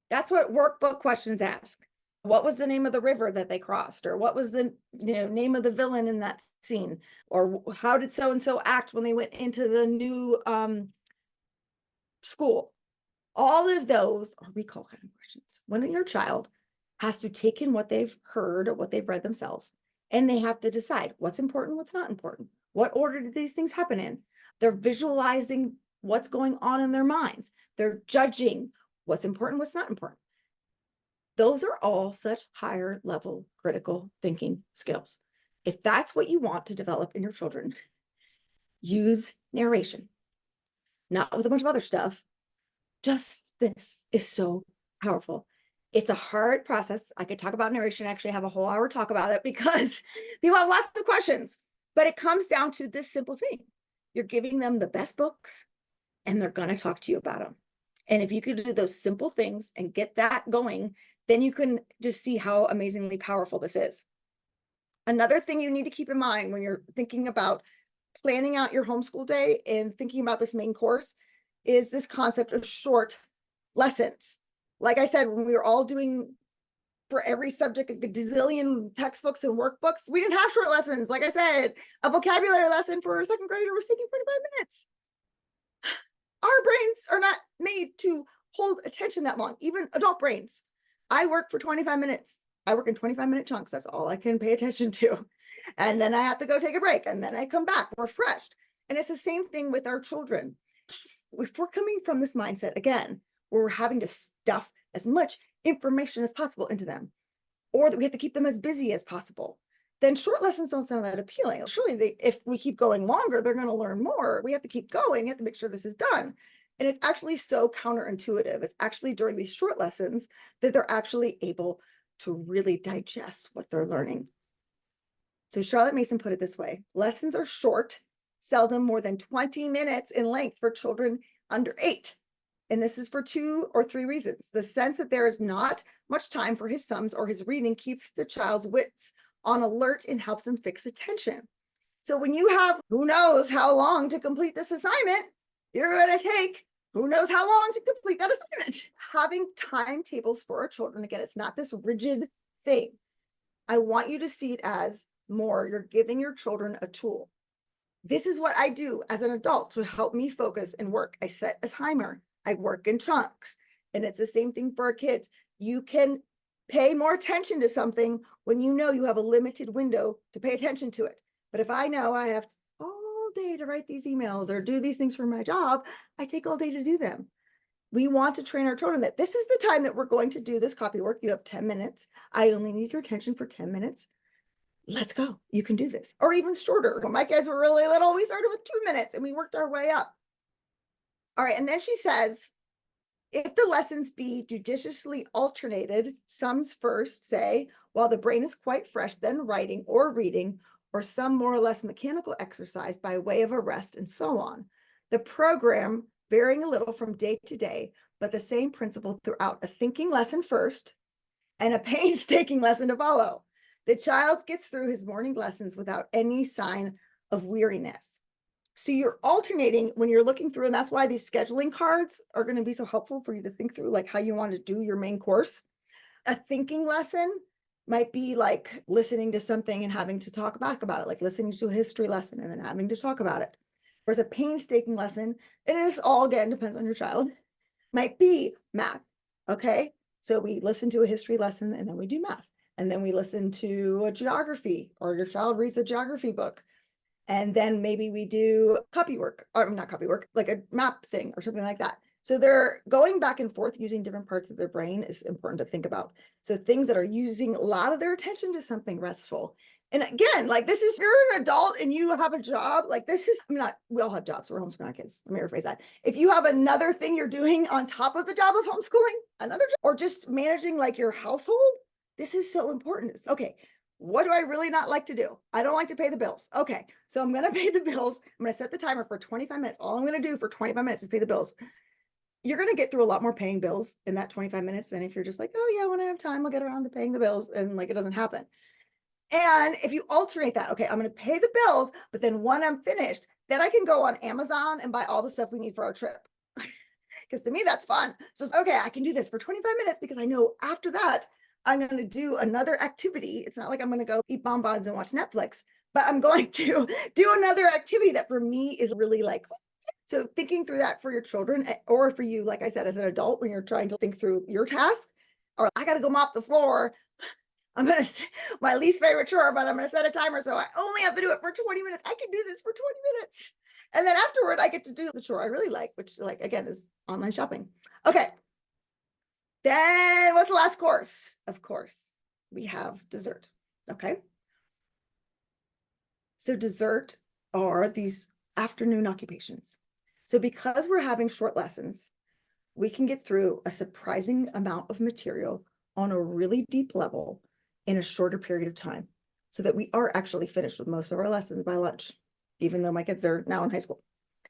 That's what workbook questions ask. What was the name of the river that they crossed? Or what was the name of the villain in that scene? Or how did so-and-so act when they went into the new school? All of those are recall kind of questions. When your child has to take in what they've heard or what they've read themselves, and they have to decide what's important, what's not important. What order did these things happen in? They're visualizing what's going on in their minds. They're judging what's important, what's not important. Those are all such higher level critical thinking skills. If that's what you want to develop in your children, use narration, not with a bunch of other stuff. Just this is so powerful. It's a hard process. I could talk about narration, actually have a whole hour talk about it because people have lots of questions, but it comes down to this simple thing. You're giving them the best books and they're going to talk to you about them. And if you could do those simple things and get that going, then you can just see how amazingly powerful this is. Another thing you need to keep in mind when you're thinking about planning out your homeschool day and thinking about this main course is this concept of short lessons. Like I said, when we were all doing for every subject a gazillion textbooks and workbooks, we didn't have short lessons. Like I said, a vocabulary lesson for a second grader was taking 45 minutes. Our brains are not made to hold attention that long, even adult brains. I work for 25 minutes. I work in 25-minute chunks. That's all I can pay attention to. And then I have to go take a break and then I come back refreshed. And it's the same thing with our children. If we're coming from this mindset again, where we're having to stuff as much information as possible into them, or that we have to keep them as busy as possible, then short lessons don't sound that appealing. Surely if we keep going longer, they're going to learn more. We have to keep going. We have to make sure this is done. And it's actually so counterintuitive. It's actually during these short lessons that they're actually able to really digest what they're learning. So Charlotte Mason put it this way: lessons are short, seldom more than 20 minutes in length for children under 8. And this is for 2 or 3 reasons. The sense that there is not much time for his sums or his reading keeps the child's wits on alert and helps him fix attention. So when you have who knows how long to complete this assignment, you're going to take who knows how long to complete that assignment. Having timetables for our children, again, it's not this rigid thing. I want you to see it as more, you're giving your children a tool. This is what I do as an adult to help me focus and work. I set a timer. I work in chunks. And it's the same thing for our kids. You can pay more attention to something when you know you have a limited window to pay attention to it. But if I know I have all day to write these emails or do these things for my job, I take all day to do them. We want to train our children that this is the time that we're going to do this copy work. You have 10 minutes. I only need your attention for 10 minutes. Let's go. You can do this. Or even shorter. When my kids were really little, we started with 2 minutes and we worked our way up. All right. And then she says, if the lessons be judiciously alternated, sums first, say, while the brain is quite fresh, then writing or reading, or some more or less mechanical exercise by way of a rest, and so on. The program varying a little from day to day, but the same principle throughout: a thinking lesson first and a painstaking lesson to follow. The child gets through his morning lessons without any sign of weariness. So you're alternating when you're looking through, and that's why these scheduling cards are going to be so helpful for you to think through like how you want to do your main course. A thinking lesson might be like listening to something and having to talk back about it, like listening to a history lesson and then having to talk about it. Whereas a painstaking lesson, and this all again depends on your child, might be math. Okay. So we listen to a history lesson and then we do math. And then we listen to a geography, or your child reads a geography book. And then maybe we do copy work, or not copy work, like a map thing or something like that. So they're going back and forth using different parts of their brain is important to think about. So things that are using a lot of their attention to something restful. And again, like this is, you're an adult and you have a job, like this is, I'm not, we all have jobs, we're homeschooling kids. Let me rephrase that. If you have another thing you're doing on top of the job of homeschooling, another job, or just managing like your household, this is so important. Okay, what do I really not like to do? I don't like to pay the bills. Okay, so I'm going to pay the bills. I'm going to set the timer for 25 minutes. All I'm going to do for 25 minutes is pay the bills. You're going to get through a lot more paying bills in that 25 minutes than if you're just like, oh yeah, when I have time, I'll get around to paying the bills, and like it doesn't happen. And if you alternate that, okay, I'm going to pay the bills, but then when I'm finished, then I can go on Amazon and buy all the stuff we need for our trip. Because to me, that's fun. So, okay, I can do this for 25 minutes because I know after that, I'm going to do another activity. It's not like I'm going to go eat bonbons and watch Netflix, but I'm going to do another activity that for me is really like, so thinking through that for your children, or for you, like I said, as an adult, when you're trying to think through your task, or I got to go mop the floor. I'm going to, my least favorite chore, but I'm going to set a timer. So I only have to do it for 20 minutes. I can do this for 20 minutes. And then afterward, I get to do the chore I really like, which like, again, is online shopping. Okay. Then what's the last course? Of course, we have dessert. Okay. So dessert are these afternoon occupations. So because we're having short lessons, we can get through a surprising amount of material on a really deep level in a shorter period of time, so that we are actually finished with most of our lessons by lunch, even though my kids are now in high school.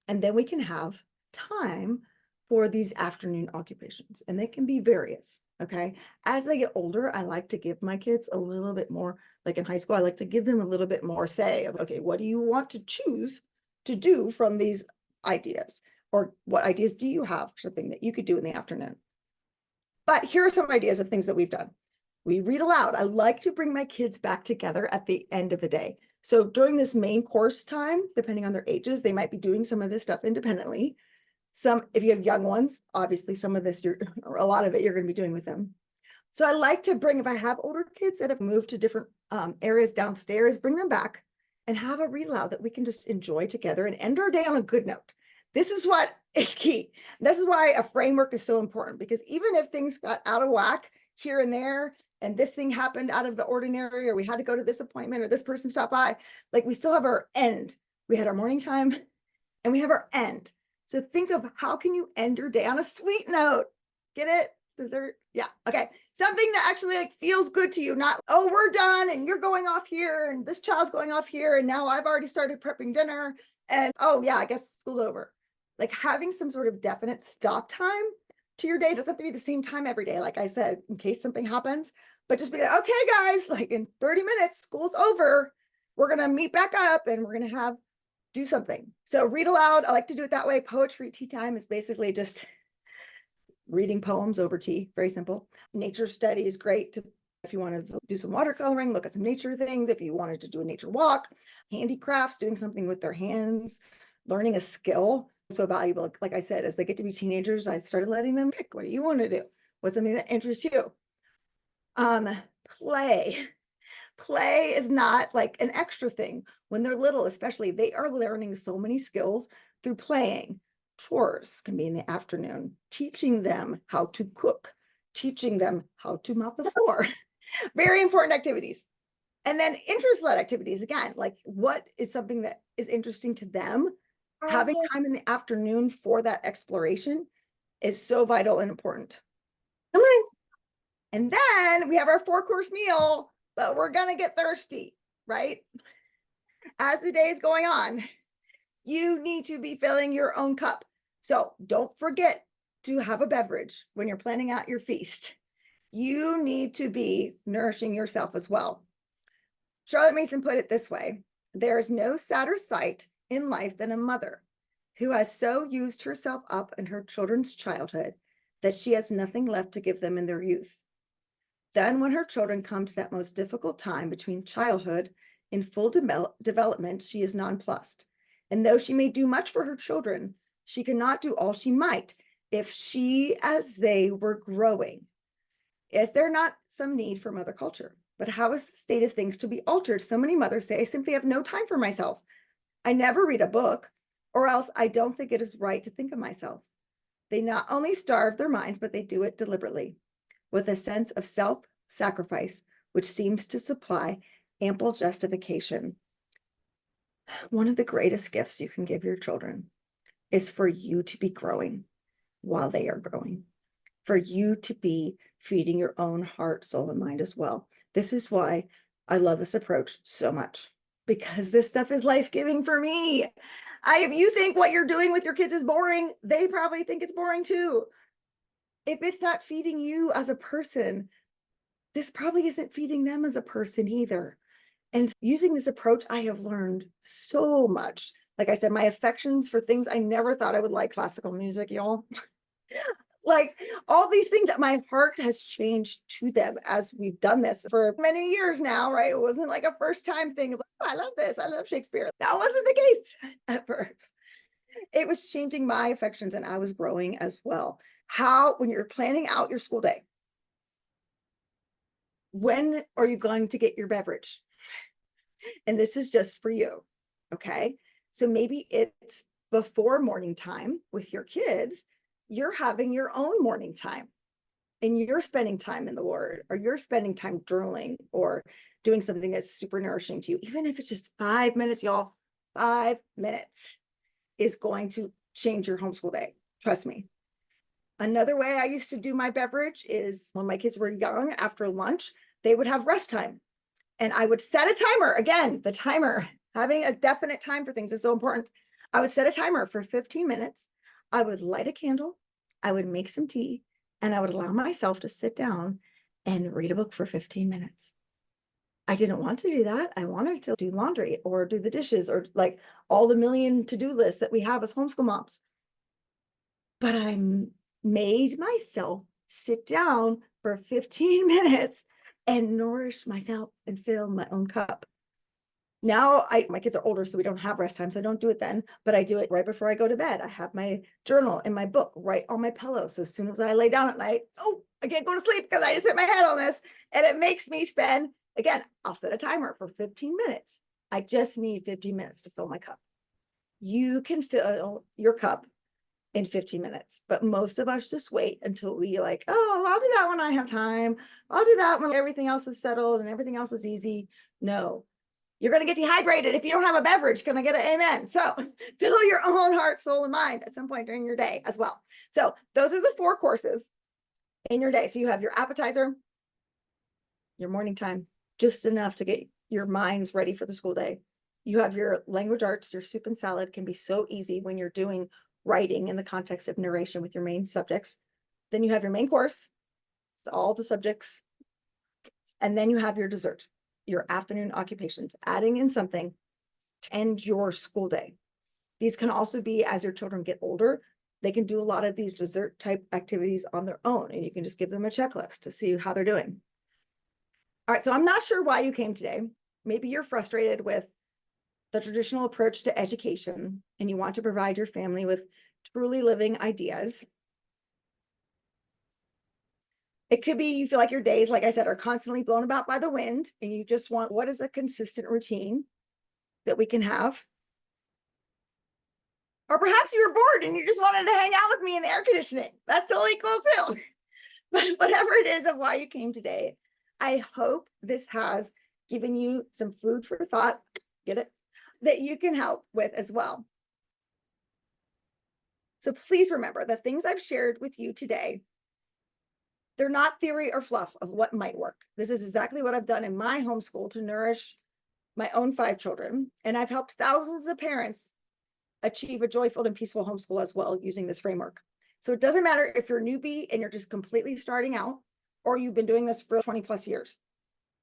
And then we can have time for these afternoon occupations, and they can be various. Okay. As they get older, I like to give my kids a little bit more, like in high school, I like to give them a little bit more say of, okay, what do you want to choose to do from these ideas? Or what ideas do you have for something that you could do in the afternoon? But here are some ideas of things that we've done. We read aloud. I like to bring my kids back together at the end of the day. So during this main course time, depending on their ages, they might be doing some of this stuff independently. Some, if you have young ones, obviously some of this, or a lot of it, you're going to be doing with them. So I like to bring, if I have older kids that have moved to different areas downstairs, bring them back and have a read aloud that we can just enjoy together and end our day on a good note. This is what is key. This is why a framework is so important, because even if things got out of whack here and there, and this thing happened out of the ordinary, or we had to go to this appointment, or this person stopped by, like we still have our end. We had our morning time and we have our end. So think of how can you end your day on a sweet note? Get it? Dessert? Yeah. Okay. Something that actually like feels good to you, not, oh, we're done and you're going off here and this child's going off here and now I've already started prepping dinner and oh yeah, I guess school's over. Like having some sort of definite stop time to your day. Doesn't have to be the same time every day, like I said, in case something happens, but just be like, okay, guys, like in 30 minutes, school's over. we're going to meet back up and we're going to do something. So read aloud. I like to do it that way. Poetry tea time is basically just reading poems over tea. Very simple. Nature study is great if you want to do some watercoloring, look at some nature things. If you wanted to do a nature walk, handicrafts, doing something with their hands, learning a skill. So valuable. Like I said, as they get to be teenagers, I started letting them pick, what do you want to do? What's something that interests you? Play. Play is not like an extra thing. When they're little, especially, they are learning so many skills through playing. Chores can be in the afternoon, teaching them how to cook, teaching them how to mop the floor. Very important activities. And then interest-led activities, again, like what is something that is interesting to them? Having time in the afternoon for that exploration is so vital and important. And then we have our 4-course meal, but we're going to get thirsty, right? As the day is going on, you need to be filling your own cup. So don't forget to have a beverage when you're planning out your feast. You need to be nourishing yourself as well. Charlotte Mason put it this way: there is no sadder sight in life than a mother who has so used herself up in her children's childhood that she has nothing left to give them in their youth. Then when her children come to that most difficult time between childhood and full development, she is nonplussed. And though she may do much for her children, she cannot do all she might if she, as they were growing. Is there not some need for mother culture? But how is the state of things to be altered? So many mothers say, I simply have no time for myself. I never read a book, or else I don't think it is right to think of myself. They not only starve their minds, but they do it deliberately, with a sense of self-sacrifice, which seems to supply ample justification. One of the greatest gifts you can give your children is for you to be growing while they are growing, for you to be feeding your own heart, soul, and mind as well. This is why I love this approach so much, because this stuff is life-giving for me. If you think what you're doing with your kids is boring, they probably think it's boring too. If it's not feeding you as a person, this probably isn't feeding them as a person either. And using this approach, I have learned so much. Like I said, my affections for things I never thought I would like, classical music, y'all. Like all these things, that my heart has changed to them as we've done this for many years now, right? It wasn't like a first time thing of like, oh, I love this. I love Shakespeare. That wasn't the case at first. It was changing my affections and I was growing as well. When you're planning out your school day, when are you going to get your beverage? And this is just for you. Okay. So maybe it's before morning time with your kids, you're having your own morning time and you're spending time in the Word, or you're spending time journaling or doing something that's super nourishing to you. Even if it's just 5 minutes, y'all, 5 minutes is going to change your homeschool day. Trust me. Another way I used to do my beverage is when my kids were young, after lunch, they would have rest time. And I would set a timer. Again, the timer, having a definite time for things is so important. I would set a timer for 15 minutes. I would light a candle. I would make some tea, and I would allow myself to sit down and read a book for 15 minutes. I didn't want to do that. I wanted to do laundry or do the dishes or like all the million to-do lists that we have as homeschool moms. But I made myself sit down for 15 minutes and nourish myself and fill my own cup. Now my kids are older, so we don't have rest time, so I don't do it then, but I do it right before I go to bed. I have my journal and my book right on my pillow. So as soon as I lay down at night, oh, I can't go to sleep because I just hit my head on this. And it makes me spend, again, I'll set a timer for 15 minutes. I just need 15 minutes to fill my cup. You can fill your cup in 15 minutes, but most of us just wait until we like, oh, I'll do that when I have time. I'll do that when everything else is settled and everything else is easy. No, you're going to get dehydrated if you don't have a beverage. Can I get an amen? So fill your own heart, soul, and mind at some point during your day as well. So those are the 4 courses in your day. So you have your appetizer, your morning time, just enough to get your minds ready for the school day. You have your language arts, your soup and salad can be so easy when you're doing writing in the context of narration with your main subjects. Then you have your main course, all the subjects, and then you have your dessert. your afternoon occupations, adding in something to end your school day. These can also be as your children get older, they can do a lot of these dessert type activities on their own, and you can just give them a checklist to see how they're doing. All right, so I'm not sure why you came today. Maybe you're frustrated with the traditional approach to education and you want to provide your family with truly living ideas. It could be you feel like your days, like I said, are constantly blown about by the wind and you just want, what is a consistent routine that we can have? Or perhaps you were bored and you just wanted to hang out with me in the air conditioning. That's totally cool too. But whatever it is of why you came today, I hope this has given you some food for thought, get it, that you can help with as well. So please remember the things I've shared with you today, they're not theory or fluff of what might work. This is exactly what I've done in my homeschool to nourish my own 5 children. And I've helped thousands of parents achieve a joyful and peaceful homeschool as well using this framework. So it doesn't matter if you're a newbie and you're just completely starting out, or you've been doing this for 20 plus years.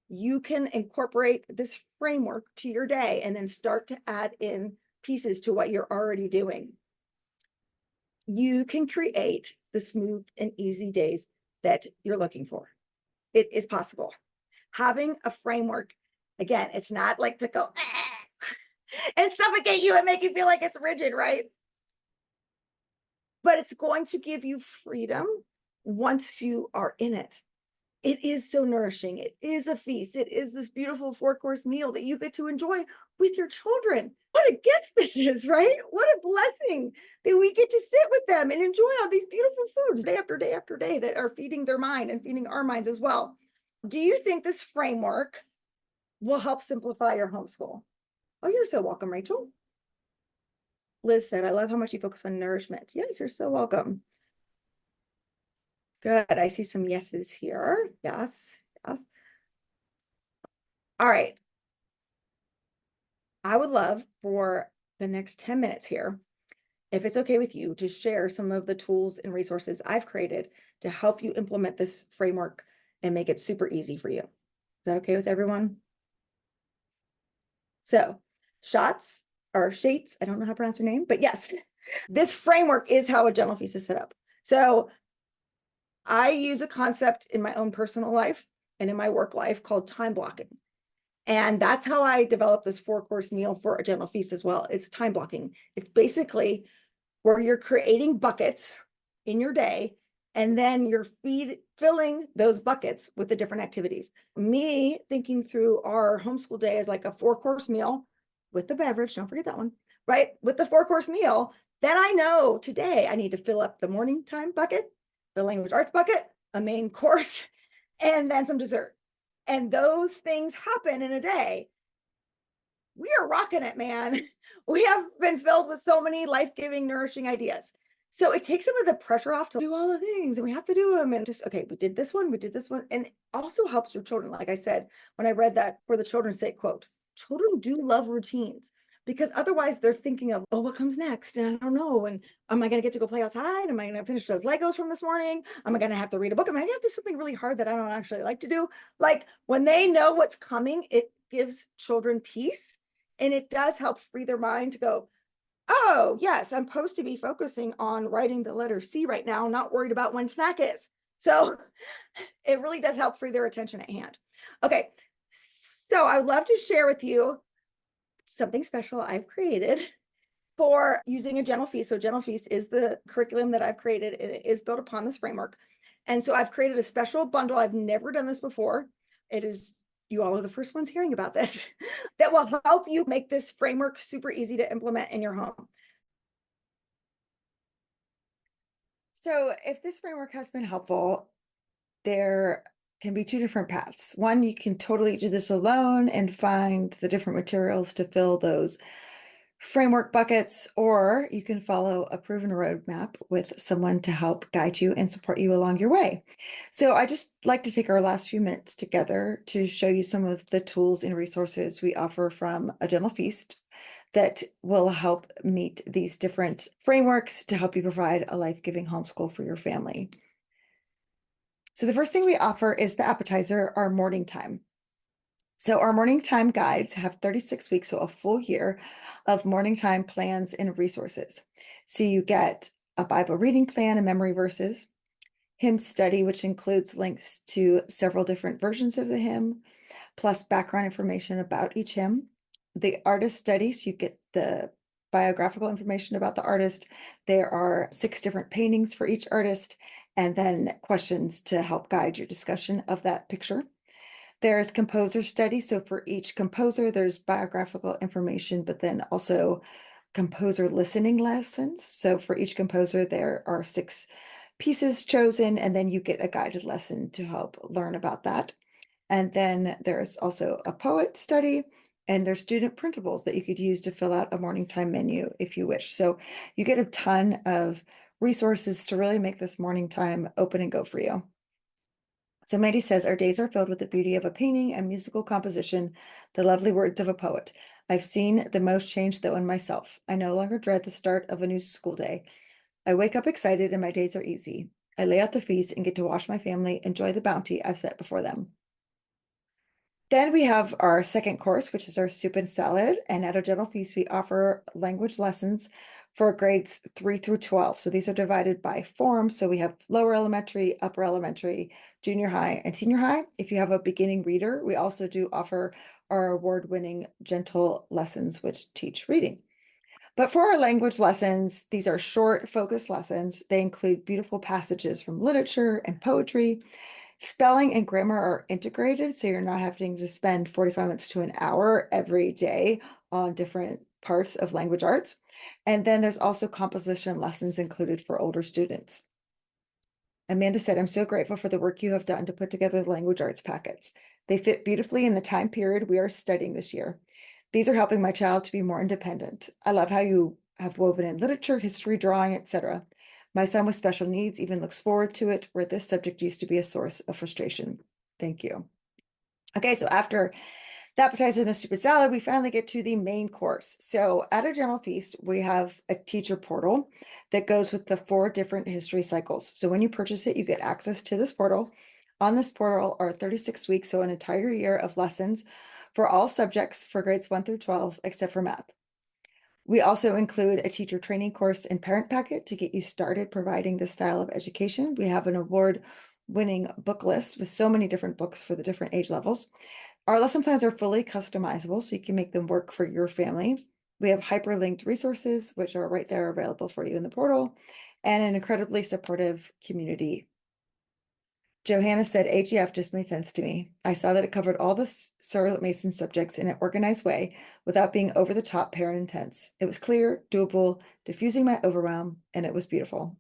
You can incorporate this framework to your day and then start to add in pieces to what you're already doing. You can create the smooth and easy days that you're looking for. It is possible. Having a framework, again, it's not like to go and suffocate you and make you feel like it's rigid, right? But it's going to give you freedom once you are in it. It is so nourishing. It is a feast. It is this beautiful 4-course meal that you get to enjoy with your children. What a gift this is, right? What a blessing that we get to sit with them and enjoy all these beautiful foods day after day after day that are feeding their mind and feeding our minds as well. Do you think this framework will help simplify your homeschool? Oh, you're so welcome, Rachel. Liz said, I love how much you focus on nourishment. Yes, you're so welcome. Good. I see some yeses here. Yes. Yes. All right. I would love for the next 10 minutes here, if it's okay with you, to share some of the tools and resources I've created to help you implement this framework and make it super easy for you. Is that okay with everyone? So, Shates, I don't know how to pronounce your name, but yes, this framework is how a gentle feast is set up. So I use a concept in my own personal life and in my work life called time blocking. And that's how I developed this 4-course meal for a gentle feast as well. It's time blocking. It's basically where you're creating buckets in your day, and then you're filling those buckets with the different activities. Me thinking through our homeschool day as like a 4-course meal with the beverage, don't forget that one, right? With the 4-course meal, then I know today I need to fill up the morning time bucket, the language arts bucket, a main course, and then some dessert. And those things happen in a day. We are rocking it, man. We have been filled with so many life-giving, nourishing ideas. So it takes some of the pressure off to do all the things, and we have to do them. And just, okay, we did this one, and it also helps your children. Like I said, when I read that for the children's sake quote, children do love routines because otherwise they're thinking of, oh, what comes next? And I don't know. And am I going to get to go play outside? Am I going to finish those Legos from this morning? Am I going to have to read a book? Am I going to have to do something really hard that I don't actually like to do? Like when they know what's coming, it gives children peace. And it does help free their mind to go, oh, yes, I'm supposed to be focusing on writing the letter C right now, not worried about when snack is. So it really does help free their attention at hand. Okay, so I would love to share with you something special I've created for using a gentle feast. So gentle feast is the curriculum that I've created. It is built upon this framework. And so I've created a special bundle. I've never done this before. It is, you all are the first ones hearing about this, that will help you make this framework super easy to implement in your home. So if this framework has been helpful, there can be 2 different paths. One, you can totally do this alone and find the different materials to fill those framework buckets, or you can follow a proven roadmap with someone to help guide you and support you along your way. So I just like to take our last few minutes together to show you some of the tools and resources we offer from A Gentle Feast that will help meet these different frameworks to help you provide a life-giving homeschool for your family. So the first thing we offer is the appetizer, our morning time. So our morning time guides have 36 weeks, so a full year of morning time plans and resources. So you get a Bible reading plan and memory verses, hymn study, which includes links to several different versions of the hymn, plus background information about each hymn. The artist studies, you get the biographical information about the artist. There are 6 different paintings for each artist, and then questions to help guide your discussion of that picture. There's composer study. So for each composer, there's biographical information, but then also composer listening lessons. So for each composer, there are 6 pieces chosen, and then you get a guided lesson to help learn about that. And then there's also a poet study, and there's student printables that you could use to fill out a morning time menu if you wish. So you get a ton of resources to really make this morning time open and go for you. So Mandy says, our days are filled with the beauty of a painting and musical composition, the lovely words of a poet. I've seen the most change though in myself. I no longer dread the start of a new school day. I wake up excited and my days are easy. I lay out the feast and get to watch my family enjoy the bounty I've set before them. Then we have our second course, which is our soup and salad. And at our Gentle Feast, we offer language lessons for grades 3 through 12. So these are divided by form. So we have lower elementary, upper elementary, junior high, and senior high. If you have a beginning reader, we also do offer our award-winning Gentle lessons, which teach reading. But for our language lessons, these are short, focused lessons. They include beautiful passages from literature and poetry. Spelling and grammar are integrated, so you're not having to spend 45 minutes to an hour every day on different parts of language arts. And then there's also composition lessons included for older students. Amanda said, I'm so grateful for the work you have done to put together the language arts packets. They fit beautifully in the time period we are studying this year. These are helping my child to be more independent. I love how you have woven in literature, history, drawing, etc. My son with special needs even looks forward to it, where this subject used to be a source of frustration. Thank you. Okay, so after the appetizer and the soup and salad, we finally get to the main course. So at a Gentle Feast, we have a teacher portal that goes with the 4 different history cycles. So when you purchase it, you get access to this portal. On this portal are 36 weeks, so an entire year of lessons for all subjects for grades 1 through 12, except for math. We also include a teacher training course and parent packet to get you started providing this style of education. We have an award-winning book list with so many different books for the different age levels. Our lesson plans are fully customizable, so you can make them work for your family. We have hyperlinked resources, which are right there available for you in the portal, and an incredibly supportive community. Johanna said, AGF just made sense to me. I saw that it covered all the Charlotte Mason subjects in an organized way without being over the top parent intense. It was clear, doable, diffusing my overwhelm, and it was beautiful.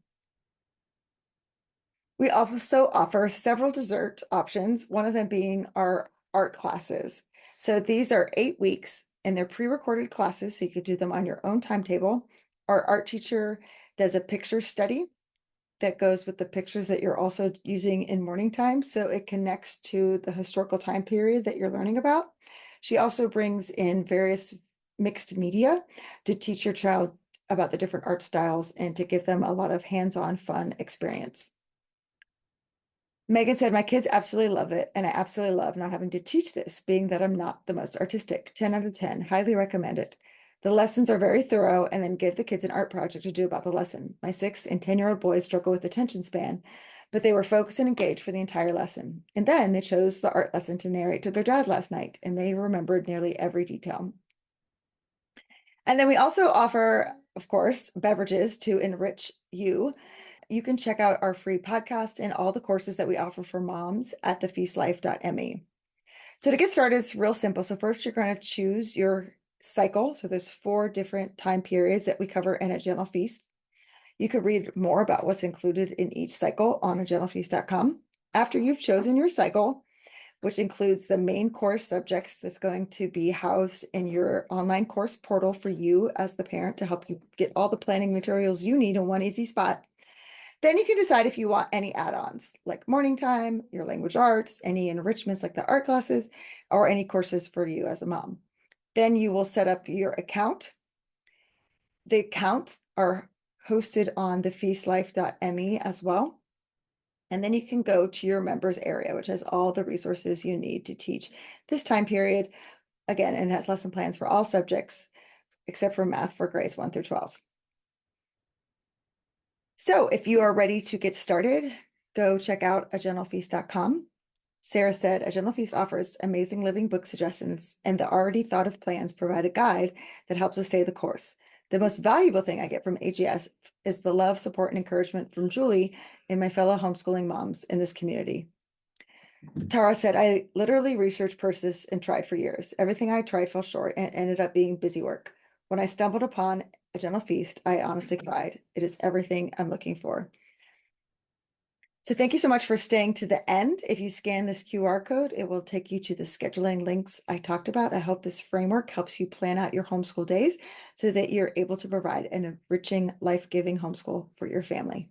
We also offer several dessert options, one of them being our art classes. So these are 8 weeks and they're pre-recorded classes, so you could do them on your own timetable. Our art teacher does a picture study that goes with the pictures that you're also using in morning time, so it connects to the historical time period that you're learning about. She also brings in various mixed media to teach your child about the different art styles and to give them a lot of hands-on fun experience. Megan said, my kids absolutely love it, and I absolutely love not having to teach this, being that I'm not the most artistic. 10 out of 10, highly recommend it. The lessons are very thorough, and then give the kids an art project to do about the lesson. My 6 and 10-year-old boys struggle with attention span, but they were focused and engaged for the entire lesson. And then they chose the art lesson to narrate to their dad last night, and they remembered nearly every detail. And then we also offer, of course, beverages to enrich you. You can check out our free podcast and all the courses that we offer for moms at thefeastlife.me. So to get started, it's real simple. So first you're going to choose your cycle. So there's 4 different time periods that we cover in a Gentle Feast. You could read more about what's included in each cycle on agentlefeast.com. After you've chosen your cycle, which includes the main course subjects that's going to be housed in your online course portal for you as the parent to help you get all the planning materials you need in one easy spot. Then you can decide if you want any add-ons like morning time, your language arts, any enrichments like the art classes, or any courses for you as a mom. Then you will set up your account. The accounts are hosted on thefeastlife.me as well. And then you can go to your members area, which has all the resources you need to teach this time period. Again, and has lesson plans for all subjects except for math for grades 1 through 12. So if you are ready to get started, go check out agentlefeast.com. Sarah said, A Gentle Feast offers amazing living book suggestions, and the already thought of plans provide a guide that helps us stay the course. The most valuable thing I get from AGS is the love, support, and encouragement from Julie and my fellow homeschooling moms in this community. Tara said, I literally researched purses and tried for years. Everything I tried fell short and ended up being busy work. When I stumbled upon A Gentle Feast, I honestly cried. It is everything I'm looking for. So thank you so much for staying to the end. If you scan this QR code, it will take you to the scheduling links I talked about. I hope this framework helps you plan out your homeschool days so that you're able to provide an enriching, life-giving homeschool for your family.